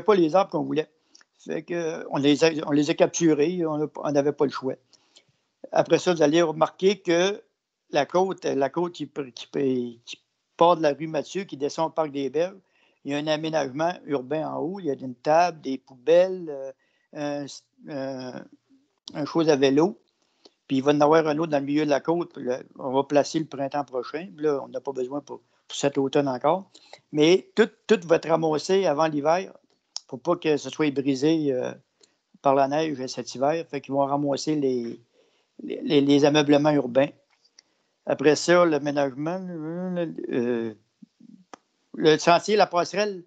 pas les arbres qu'on voulait. Fait que on les a capturés, on n'avait pas le choix. Après ça, vous allez remarquer que la côte qui part de la rue Mathieu, qui descend au parc des Berges, il y a un aménagement urbain en haut. Il y a une table, des poubelles, un chose à vélo. Puis il va y en avoir un autre dans le milieu de la côte. On va placer le printemps prochain. Là, on n'a pas besoin pour cet automne encore. Mais tout va être ramassé avant l'hiver pour pas que ce soit brisé par la neige cet hiver. Fait qu'ils vont ramasser les ameublements urbains. Après ça, l'aménagement, le sentier, la passerelle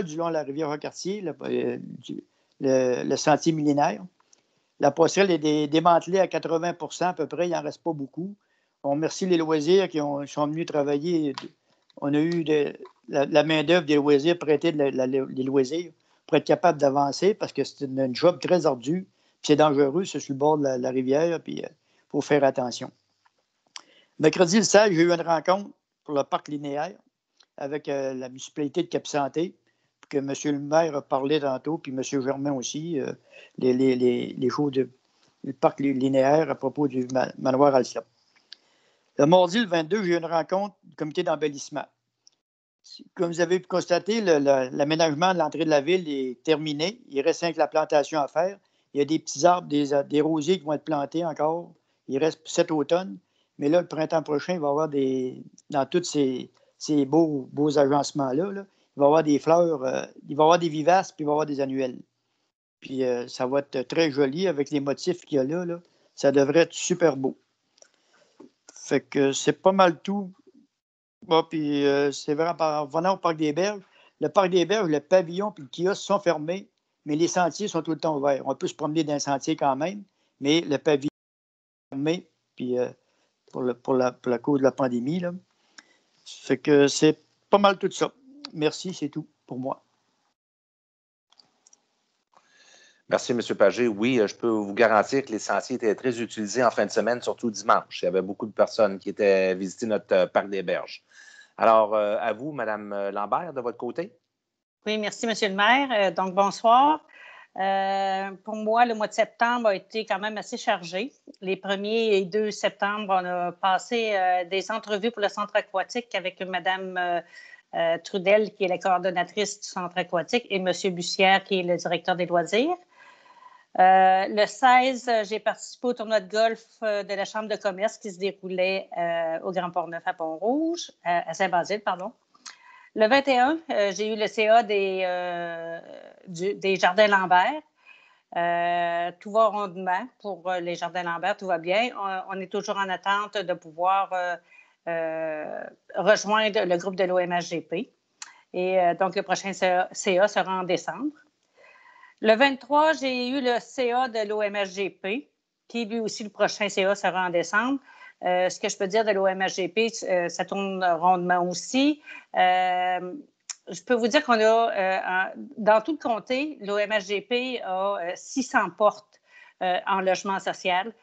du long de la rivière Jacques-Cartier, le sentier millénaire. La passerelle est démantelée à 80% à peu près, il n'en reste pas beaucoup. On remercie les loisirs qui sont venus travailler. On a eu la main-d'œuvre des loisirs, prêter les loisirs pour être capable d'avancer parce que c'est une job très ardue. Puis c'est dangereux, c'est sur le bord de la rivière, puis il faut faire attention. Mercredi le 16, j'ai eu une rencontre pour le parc linéaire avec la municipalité de Cap-Santé, que M. le maire a parlé tantôt, puis M. Germain aussi, les choses du parc linéaire à propos du manoir Alsop. Le mardi, le 22, j'ai eu une rencontre du comité d'embellissement. Comme vous avez pu constater, l'aménagement de l'entrée de la ville est terminé. Il reste que la plantation à faire. Il y a des petits arbres, des rosiers qui vont être plantés encore. Il reste cet automne. Mais là, le printemps prochain, il va y avoir dans tous ces beaux agencements-là, il va y avoir des fleurs, il va y avoir des vivaces, puis il va y avoir des annuelles. Puis ça va être très joli avec les motifs qu'il y a là. Ça devrait être super beau. Fait que c'est pas mal tout. Bon, puis c'est vraiment en venant au Parc des Berges. Le Parc des Berges, le pavillon et le kiosque sont fermés, mais les sentiers sont tout le temps ouverts. On peut se promener dans un sentier quand même, mais le pavillon est fermé, puis pour la cause de la pandémie. Là. Fait que c'est pas mal tout ça. Merci, c'est tout pour moi. Merci, M. Pagé. Oui, je peux vous garantir que les sentiers étaient très utilisés en fin de semaine, surtout dimanche. Il y avait beaucoup de personnes qui étaient visiter notre parc des Berges. Alors, à vous, Mme Lambert, de votre côté. Oui, merci, M. le maire. Donc, bonsoir. Pour moi, le mois de septembre a été quand même assez chargé. Les 1er et 2 septembre, on a passé des entrevues pour le centre aquatique avec Mme Trudel, qui est la coordonnatrice du centre aquatique, et M. Bussière, qui est le directeur des loisirs. Le 16, j'ai participé au tournoi de golf de la Chambre de commerce qui se déroulait au Grand Port-Neuf à Pont-Rouge, à Saint-Basile, pardon. Le 21, j'ai eu le CA des Jardins Lambert. Tout va rondement pour les Jardins Lambert, tout va bien. On est toujours en attente de pouvoir rejoindre le groupe de l'OMHGP. Et donc, le prochain CA sera en décembre. Le 23, j'ai eu le CA de l'OMHGP, puis lui aussi, le prochain CA sera en décembre. Ce que je peux dire de l'OMHGP, ça tourne rondement aussi. Je peux vous dire qu'on a, dans tout le comté, l'OMHGP a 600 portes en logement social,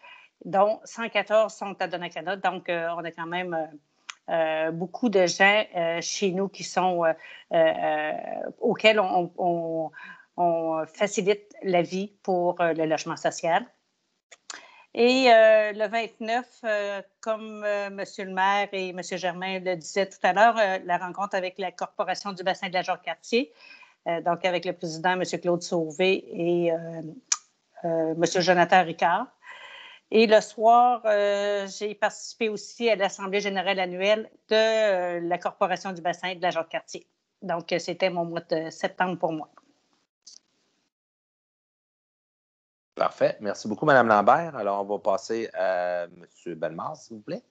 dont 114 sont à Donnacona. Donc, on a quand même beaucoup de gens chez nous qui sont auxquels on facilite la vie pour le logement social. Et le 29, comme M. le maire et M. Germain le disaient tout à l'heure, la rencontre avec la Corporation du bassin de la Jacques-Cartier, donc avec le président, M. Claude Sauvé et M. Jonathan Ricard. Et le soir, j'ai participé aussi à l'Assemblée générale annuelle de la Corporation du bassin de la Jacques-Cartier. Donc, c'était mon mois de septembre pour moi. Parfait. Merci beaucoup, Mme Lambert. Alors, on va passer à M. Bellemare, s'il vous plaît.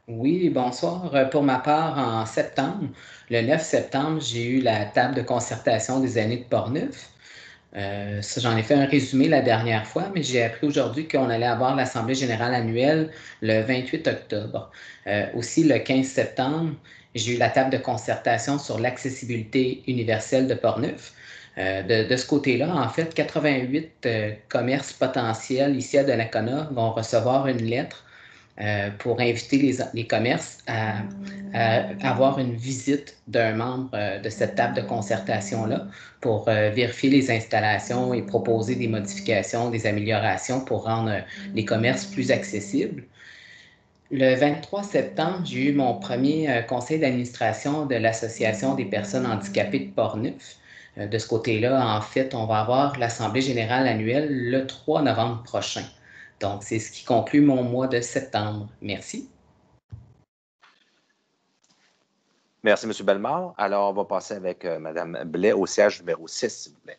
Oui, bonsoir. Pour ma part, en septembre, le 9 septembre, j'ai eu la table de concertation des aînés de Portneuf. J'en ai fait un résumé la dernière fois, mais j'ai appris aujourd'hui qu'on allait avoir l'Assemblée générale annuelle le 28 octobre. Aussi, le 15 septembre, j'ai eu la table de concertation sur l'accessibilité universelle de Portneuf. De ce côté-là, en fait, 88 commerces potentiels ici à Donnacona vont recevoir une lettre pour inviter les commerces à avoir une visite d'un membre de cette table de concertation-là pour vérifier les installations et proposer des modifications, des améliorations pour rendre les commerces plus accessibles. Le 23 septembre, j'ai eu mon premier conseil d'administration de l'Association des personnes handicapées de Portneuf. De ce côté-là, en fait, on va avoir l'Assemblée générale annuelle le 3 novembre prochain. Donc, c'est ce qui conclut mon mois de septembre. Merci. Merci, M. Bellemare. Alors, on va passer avec Mme Blais au siège numéro 6, s'il vous plaît.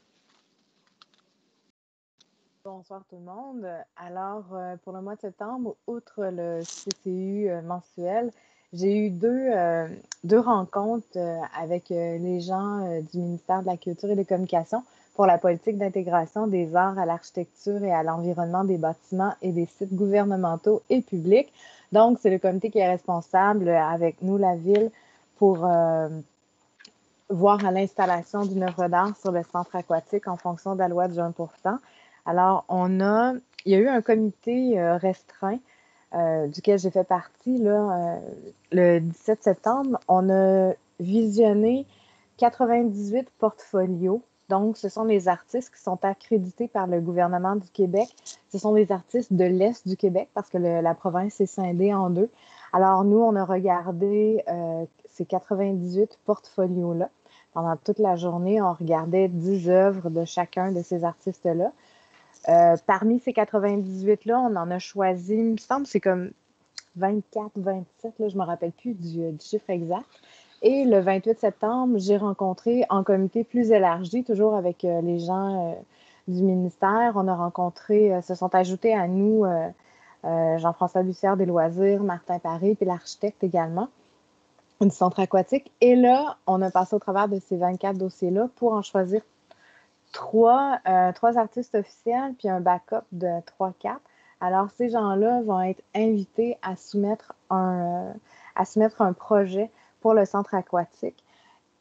Bonsoir tout le monde. Alors, pour le mois de septembre, outre le CCU mensuel, j'ai eu deux rencontres avec les gens du ministère de la Culture et des Communications pour la politique d'intégration des arts à l'architecture et à l'environnement des bâtiments et des sites gouvernementaux et publics. Donc, c'est le comité qui est responsable avec nous, la Ville, pour voir à l'installation d'une œuvre d'art sur le centre aquatique en fonction de la loi du 1 %. Alors, il y a eu un comité restreint duquel j'ai fait partie là, le 17 septembre. On a visionné 98 portfolios. Donc, ce sont les artistes qui sont accrédités par le gouvernement du Québec. Ce sont des artistes de l'Est du Québec parce que la province est scindée en deux. Alors, nous, on a regardé ces 98 portfolios-là. Pendant toute la journée, on regardait 10 œuvres de chacun de ces artistes-là. Parmi ces 98-là, on en a choisi, il me semble, c'est comme 24, 27, là, je ne me rappelle plus du chiffre exact. Et le 28 septembre, j'ai rencontré en comité plus élargi, toujours avec les gens du ministère. On a rencontré, se sont ajoutés à nous Jean-François Bussière des Loisirs, Martin Paré, puis l'architecte également du centre aquatique. Et là, on a passé au travers de ces 24 dossiers-là pour en choisir trois artistes officiels, puis un backup de 3-4. Alors, ces gens-là vont être invités à soumettre un projet pour le centre aquatique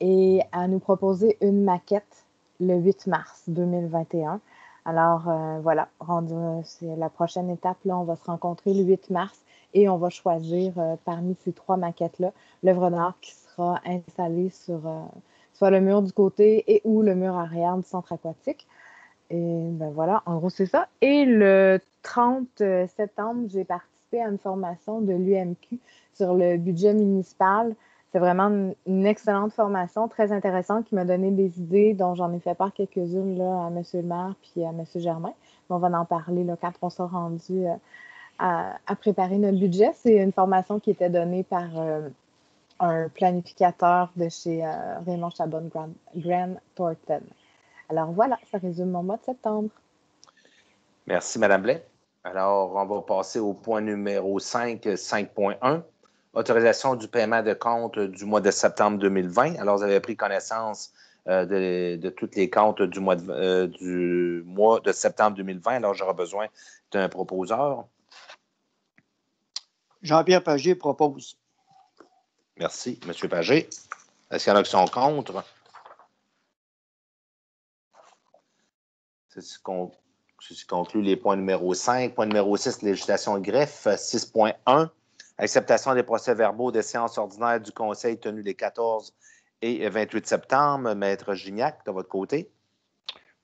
et à nous proposer une maquette le 8 mars 2021. Alors, voilà, c'est la prochaine étape. Là, on va se rencontrer le 8 mars et on va choisir parmi ces 3 maquettes-là l'œuvre d'art qui sera installée sur soit le mur du côté et ou le mur arrière du centre aquatique. Et ben voilà, en gros, c'est ça. Et le 30 septembre, j'ai participé à une formation de l'UMQ sur le budget municipal. C'est vraiment une excellente formation, très intéressante, qui m'a donné des idées dont j'en ai fait part quelques-unes là, à M. le maire puis à M. Germain. On va en parler là, quand on sera rendu à préparer notre budget. C'est une formation qui était donnée par un planificateur de chez Raymond Chabon Grant Thornton. Alors voilà, ça résume mon mois de septembre. Merci, Mme Blais. Alors, on va passer au point numéro 5, 5.1. Autorisation du paiement de comptes du mois de septembre 2020. Alors, vous avez pris connaissance de toutes les comptes du mois de septembre 2020. Alors, j'aurai besoin d'un proposeur. Jean-Pierre Pagé propose. Merci, M. Pagé. Est-ce qu'il y en a qui sont contre? Ceci conclut les points numéro 5. Point numéro 6, législation greffe. 6.1, acceptation des procès-verbaux des séances ordinaires du Conseil tenues les 14 et 28 septembre. Maître Gignac, de votre côté.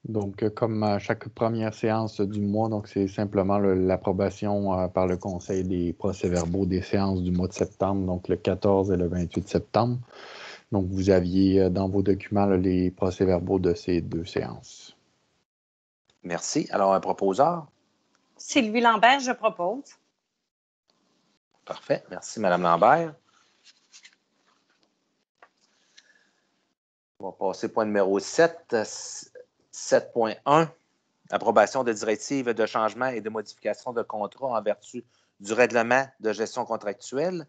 Donc, comme à chaque première séance du mois, donc c'est simplement l'approbation par le Conseil des procès-verbaux des séances du mois de septembre, donc le 14 et le 28 septembre. Donc, vous aviez dans vos documents là, les procès-verbaux de ces 2 séances. Merci. Alors, un proposeur? Sylvie Lambert, je propose. Parfait. Merci, Mme Lambert. On va passer au point numéro 7. 7.1, approbation de directives de changement et de modification de contrats en vertu du règlement de gestion contractuelle,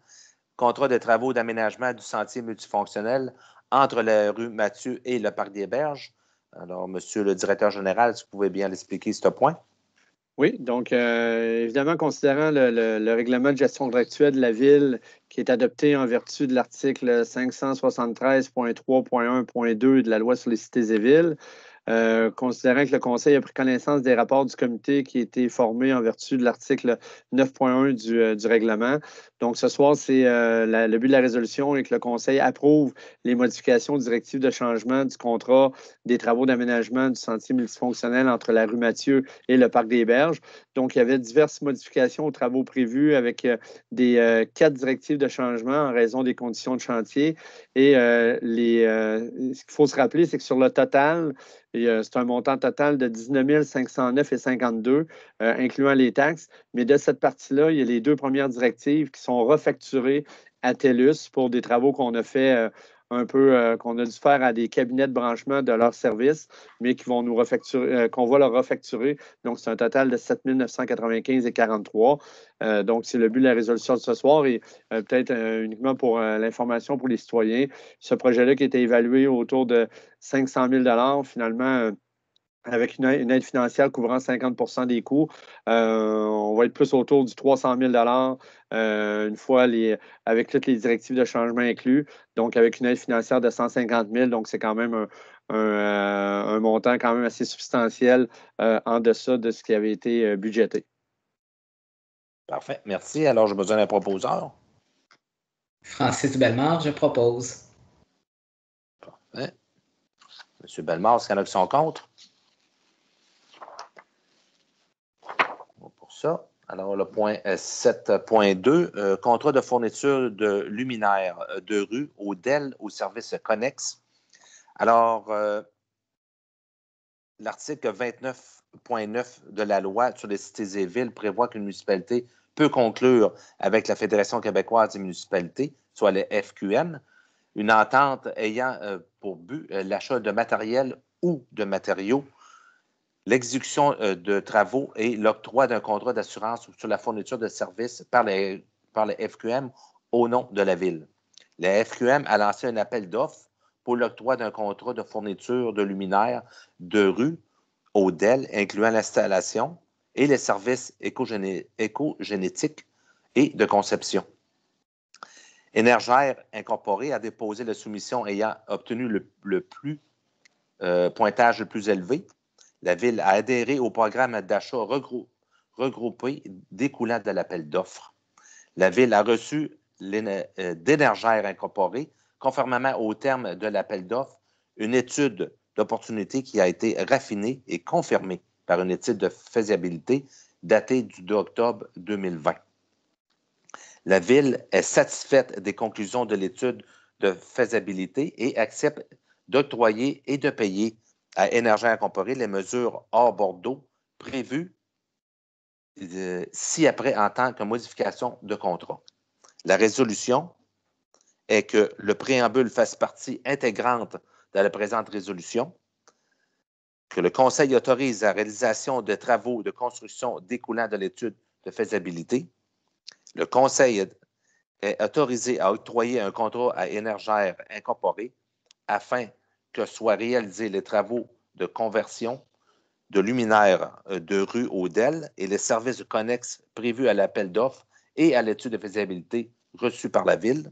contrat de travaux d'aménagement du sentier multifonctionnel entre la rue Mathieu et le Parc des Berges. Alors, Monsieur le directeur général, si vous pouvez bien l'expliquer, ce point. Oui, donc évidemment, considérant le règlement de gestion contractuelle de la Ville qui est adopté en vertu de l'article 573.3.1.2 de la loi sur les cités et villes, considérant que le Conseil a pris connaissance des rapports du comité qui a été formé en vertu de l'article 9.1 du règlement. Donc, ce soir, c'est le but de la résolution est que le Conseil approuve les modifications directives de changement du contrat des travaux d'aménagement du sentier multifonctionnel entre la rue Mathieu et le Parc des Berges. Donc, il y avait diverses modifications aux travaux prévus avec des 4 directives de changement en raison des conditions de chantier. Et ce qu'il faut se rappeler, c'est que sur le total, c'est un montant total de 19 509,52, incluant les taxes. Mais de cette partie-là, il y a les 2 premières directives qui sont refacturées à TELUS pour des travaux qu'on a fait qu'on a dû faire à des cabinets de branchement de leurs services, mais qui vont nous refacturer, qu'on va leur refacturer. Donc, c'est un total de 7 995,43. Donc, c'est le but de la résolution de ce soir et peut-être uniquement pour l'information pour les citoyens. Ce projet-là qui était évalué autour de 500 000 finalement, avec une aide financière couvrant 50 des coûts. On va être plus autour du 300 000 une fois avec toutes les directives de changement inclus, donc avec une aide financière de 150 000. Donc, c'est quand même un montant quand même assez substantiel en deçà de ce qui avait été budgété. Parfait. Merci. Alors, j'ai besoin d'un proposeur. Francis Bellemare, je propose. Parfait. M. Bellemare, est-ce qu'il y en a qui sont contre? Pour ça. Alors, le point 7.2, contrat de fourniture de luminaires de rue au DEL au service connexe. Alors, l'article 29.9 de la loi sur les cités et villes prévoit qu'une municipalité peut conclure avec la Fédération québécoise des municipalités, soit le FQM, une entente ayant pour but l'achat de matériel ou de matériaux, l'exécution de travaux et l'octroi d'un contrat d'assurance sur la fourniture de services par les FQM au nom de la ville. Le FQM a lancé un appel d'offres pour l'octroi d'un contrat de fourniture de luminaires de rue au DEL, incluant l'installation et les services écogénétiques et de conception. Énergère Incorporée a déposé la soumission ayant obtenu le pointage le plus élevé. La Ville a adhéré au programme d'achat regroupé découlant de l'appel d'offres. La Ville a reçu d'Énergère Incorporée, conformément au terme de l'appel d'offres, une étude d'opportunité qui a été raffinée et confirmée par une étude de faisabilité datée du 2 octobre 2020. La Ville est satisfaite des conclusions de l'étude de faisabilité et accepte d'octroyer et de payer à Énergère Incorporée les mesures hors Bordeaux prévues ci-après en tant que modification de contrat. La résolution est que le préambule fasse partie intégrante de la présente résolution, que le Conseil autorise la réalisation de travaux de construction découlant de l'étude de faisabilité. Le Conseil est autorisé à octroyer un contrat à Énergère Incorporée afin que soient réalisés les travaux de conversion de luminaires de rue au DEL et les services connexes prévus à l'appel d'offres et à l'étude de faisabilité reçue par la Ville.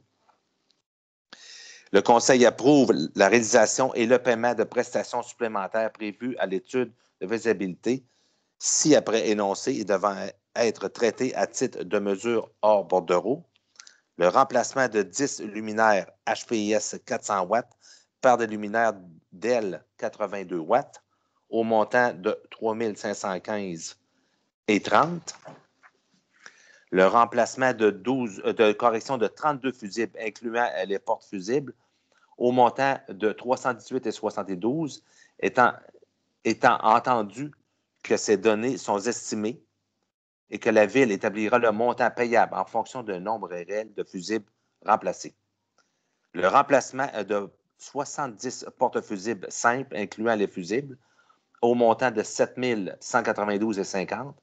Le Conseil approuve la réalisation et le paiement de prestations supplémentaires prévues à l'étude de faisabilité, si après énoncé et devant être traité à titre de mesure hors bordereau. Le remplacement de 10 luminaires HPIS 400 watts par des luminaires DEL 82 watts au montant de 3 515,30. Le remplacement de correction de 32 fusibles, incluant les portes fusibles, au montant de 318,72, étant entendu que ces données sont estimées et que la Ville établira le montant payable en fonction d'un nombre réel de fusibles remplacés. Le remplacement de 70 porte-fusibles simples, incluant les fusibles, au montant de 7 192,50,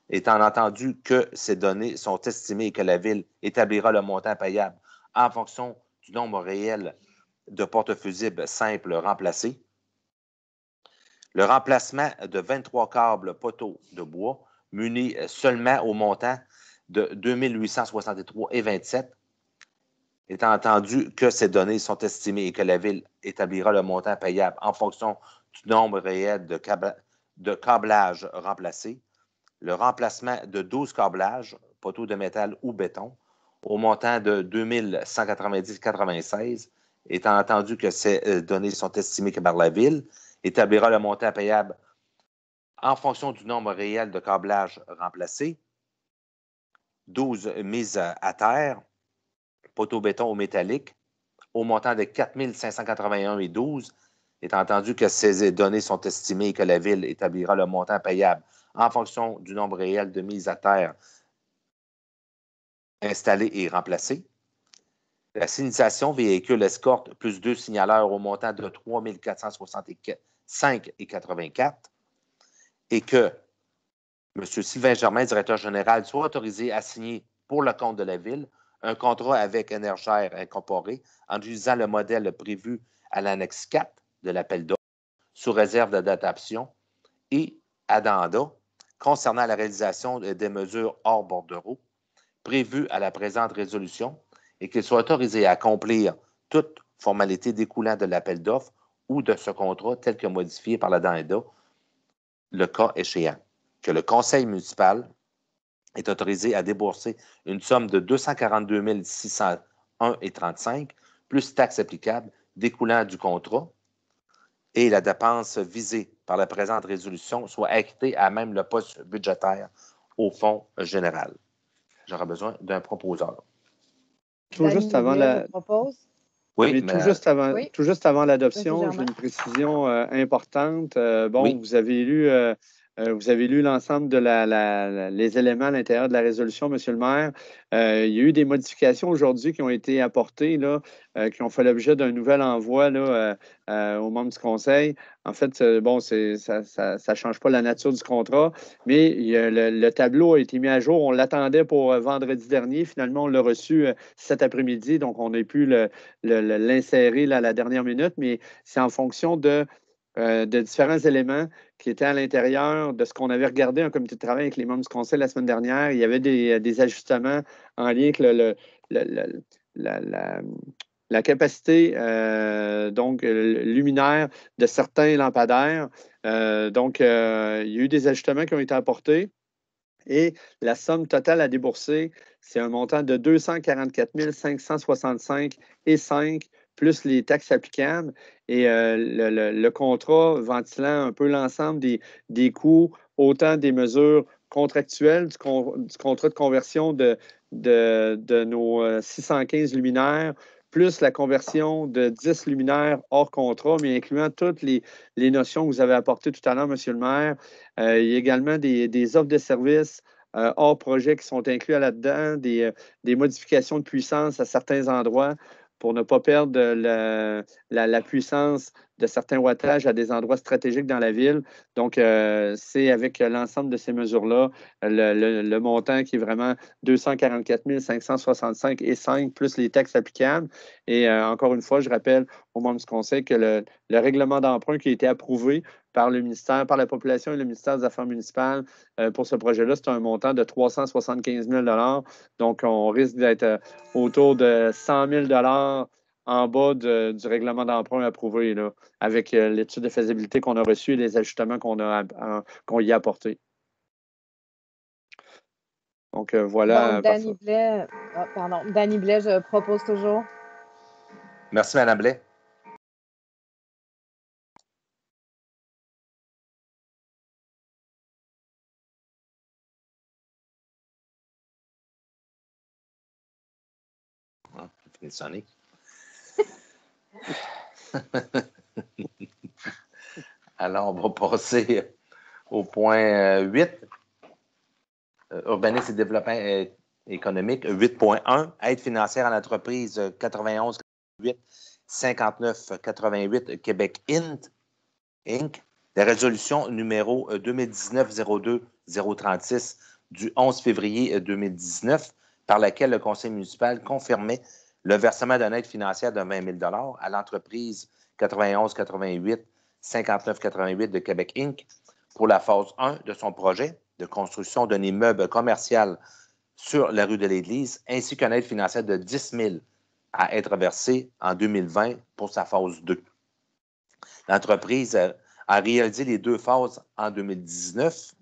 étant entendu que ces données sont estimées et que la Ville établira le montant payable en fonction du nombre réel de porte-fusibles simples remplacés. Le remplacement de 23 câbles poteaux de bois munis seulement au montant de 2 863,27, étant entendu que ces données sont estimées et que la Ville établira le montant payable en fonction du nombre réel de câblages remplacés, le remplacement de 12 câblages, poteaux de métal ou béton, au montant de 2190,96, étant entendu que ces données sont estimées que par la Ville, établira le montant payable en fonction du nombre réel de câblages remplacés, 12 mises à terre, poteaux béton ou métalliques, au montant de 4 581,12, étant entendu que ces données sont estimées et que la Ville établira le montant payable en fonction du nombre réel de mises à terre installées et remplacées. La signalisation véhicule escorte plus 2 signaleurs au montant de 3 465,84 et que M. Sylvain Germain, directeur général, soit autorisé à signer pour le compte de la Ville un contrat avec Énergère Incorporé en utilisant le modèle prévu à l'annexe 4 de l'appel d'offres sous réserve de datation et addenda concernant la réalisation des mesures hors bordereau prévues à la présente résolution et qu'il soit autorisé à accomplir toute formalité découlant de l'appel d'offres ou de ce contrat tel que modifié par l'addenda, le cas échéant. Que le conseil municipal est autorisé à débourser une somme de 242 601,35 plus taxes applicables découlant du contrat et la dépense visée par la présente résolution soit acquittée à même le poste budgétaire au fonds général. J'aurai besoin d'un proposeur. Tout juste avant la... Oui, mais tout juste avant l'adoption, j'ai une précision importante. Oui. Vous avez lu l'ensemble de les éléments à l'intérieur de la résolution, M. le maire. Il y a eu des modifications aujourd'hui qui ont été apportées, là, qui ont fait l'objet d'un nouvel envoi là, aux membres du conseil. En fait, ça ne change pas la nature du contrat, mais le tableau a été mis à jour. On l'attendait pour vendredi dernier. Finalement, on l'a reçu cet après-midi, donc on a pu l'insérer à la dernière minute, mais c'est en fonction de différents éléments qui étaient à l'intérieur de ce qu'on avait regardé en comité de travail avec les membres du conseil la semaine dernière. Il y avait des ajustements en lien avec la capacité luminaire de certains lampadaires. Il y a eu des ajustements qui ont été apportés. Et la somme totale à débourser, c'est un montant de 244 565,5 plus les taxes applicables. Et le contrat ventilant un peu l'ensemble des coûts, autant des mesures contractuelles du contrat de conversion de nos 615 luminaires, plus la conversion de 10 luminaires hors contrat, mais incluant toutes les notions que vous avez apportées tout à l'heure, M. le maire. Il y a également des offres de services hors projet qui sont inclus là-dedans, des modifications de puissance à certains endroits pour ne pas perdre la puissance de certains wattages à des endroits stratégiques dans la ville. Donc, c'est avec l'ensemble de ces mesures-là, le montant qui est vraiment 244 565,5 plus les taxes applicables. Et encore une fois, je rappelle aux membres du conseil que le règlement d'emprunt qui a été approuvé par le ministère, par la population et le ministère des Affaires municipales pour ce projet-là, c'est un montant de 375 000 $. Donc, on risque d'être autour de 100 000 $ en bas du règlement d'emprunt approuvé, là, avec l'étude de faisabilité qu'on a reçue et les ajustements qu'on y a apportés. Donc, voilà. Donc, Danny Blais, Danny Blais, je propose toujours. Merci, Mme Blais. Sonic. Alors, on va passer au point 8. Urbanisme et développement économique. 8.1. Aide financière à l'entreprise 91 88 59 88 Québec Inc. La résolution numéro 2019-02-036 du 11 février 2019 par laquelle le conseil municipal confirmait le versement d'une aide financière de 20 000 $ à l'entreprise 91-88 59-88 de Québec Inc. pour la phase 1 de son projet de construction d'un immeuble commercial sur la rue de l'Église, ainsi qu'une aide financière de 10 000 à être versée en 2020 pour sa phase 2. L'entreprise a réalisé les 2 phases en 2019.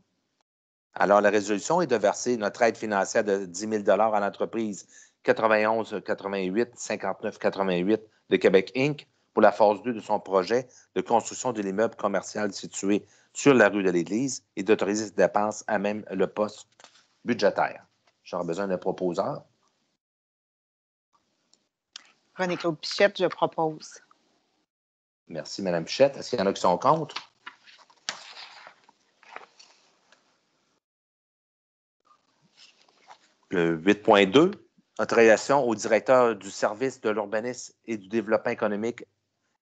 Alors, la résolution est de verser notre aide financière de 10 000 à l'entreprise 91-88-59-88 de Québec Inc. pour la phase 2 de son projet de construction de l'immeuble commercial situé sur la rue de l'Église et d'autoriser cette dépense à même le poste budgétaire. J'aurais besoin d'un proposeur. René-Claude Pichette, je propose. Merci, Mme Pichette. Est-ce qu'il y en a qui sont contre? Le 8.2, autorisation au directeur du service de l'urbanisme et du développement économique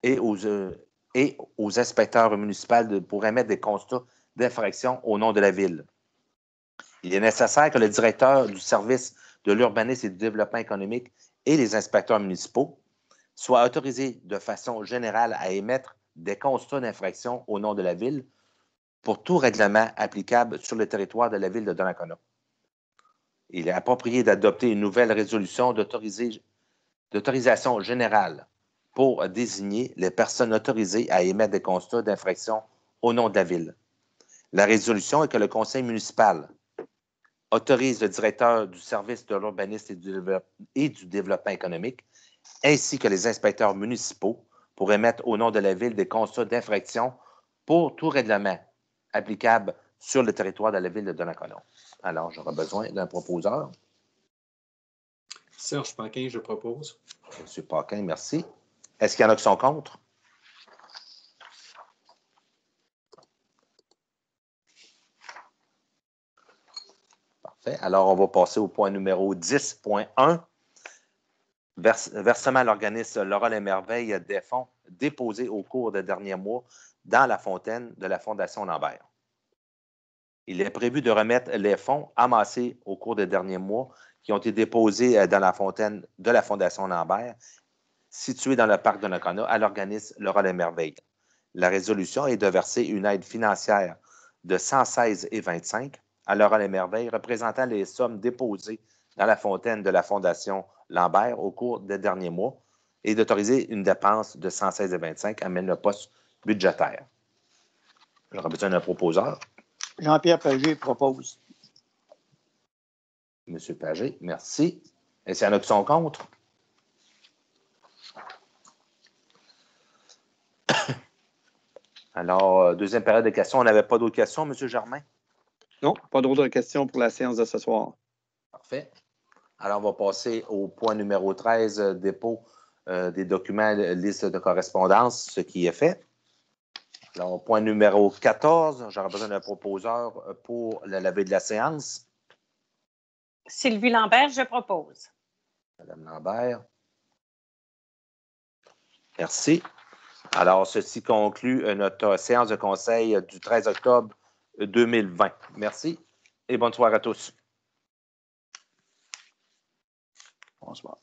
et aux inspecteurs municipaux pour émettre des constats d'infraction au nom de la Ville. Il est nécessaire que le directeur du service de l'urbanisme et du développement économique et les inspecteurs municipaux soient autorisés de façon générale à émettre des constats d'infraction au nom de la Ville pour tout règlement applicable sur le territoire de la Ville de Donnacona. Il est approprié d'adopter une nouvelle résolution d'autorisation générale pour désigner les personnes autorisées à émettre des constats d'infraction au nom de la Ville. La résolution est que le conseil municipal autorise le directeur du service de l'urbanisme et du développement économique, ainsi que les inspecteurs municipaux, pour émettre au nom de la Ville des constats d'infraction pour tout règlement applicable sur le territoire de la Ville de Donnacona. Alors, j'aurai besoin d'un proposeur. Serge Paquin, je propose. M. Paquin, merci. Est-ce qu'il y en a qui sont contre? Parfait. Alors, on va passer au point numéro 10.1. Versement à l'organisme Laurel et Merveille des fonds déposés au cours des derniers mois dans la fontaine de la Fondation Lambert. Il est prévu de remettre les fonds amassés au cours des derniers mois qui ont été déposés dans la fontaine de la Fondation Lambert, située dans le parc de Donnacona, à l'organisme Laurel et Merveille. La résolution est de verser une aide financière de 116,25 à Laurel et Merveille, représentant les sommes déposées dans la fontaine de la Fondation Lambert au cours des derniers mois et d'autoriser une dépense de 116,25 à même le poste budgétaire. J'aurais besoin d'un proposeur. Jean-Pierre Pagé propose. M. Pagé, merci. Est-ce qu'il y en a qui sont contre? Alors, deuxième période de questions. On n'avait pas d'autres questions, M. Germain? Non, pas d'autres questions pour la séance de ce soir. Parfait. Alors, on va passer au point numéro 13, dépôt des documents, liste de correspondance, ce qui est fait. Alors, au point numéro 14, j'aurais besoin d'un proposeur pour la levée de la séance. Sylvie Lambert, je propose. Madame Lambert. Merci. Alors, ceci conclut notre séance de conseil du 13 octobre 2020. Merci et bonne soirée à tous. Bonsoir.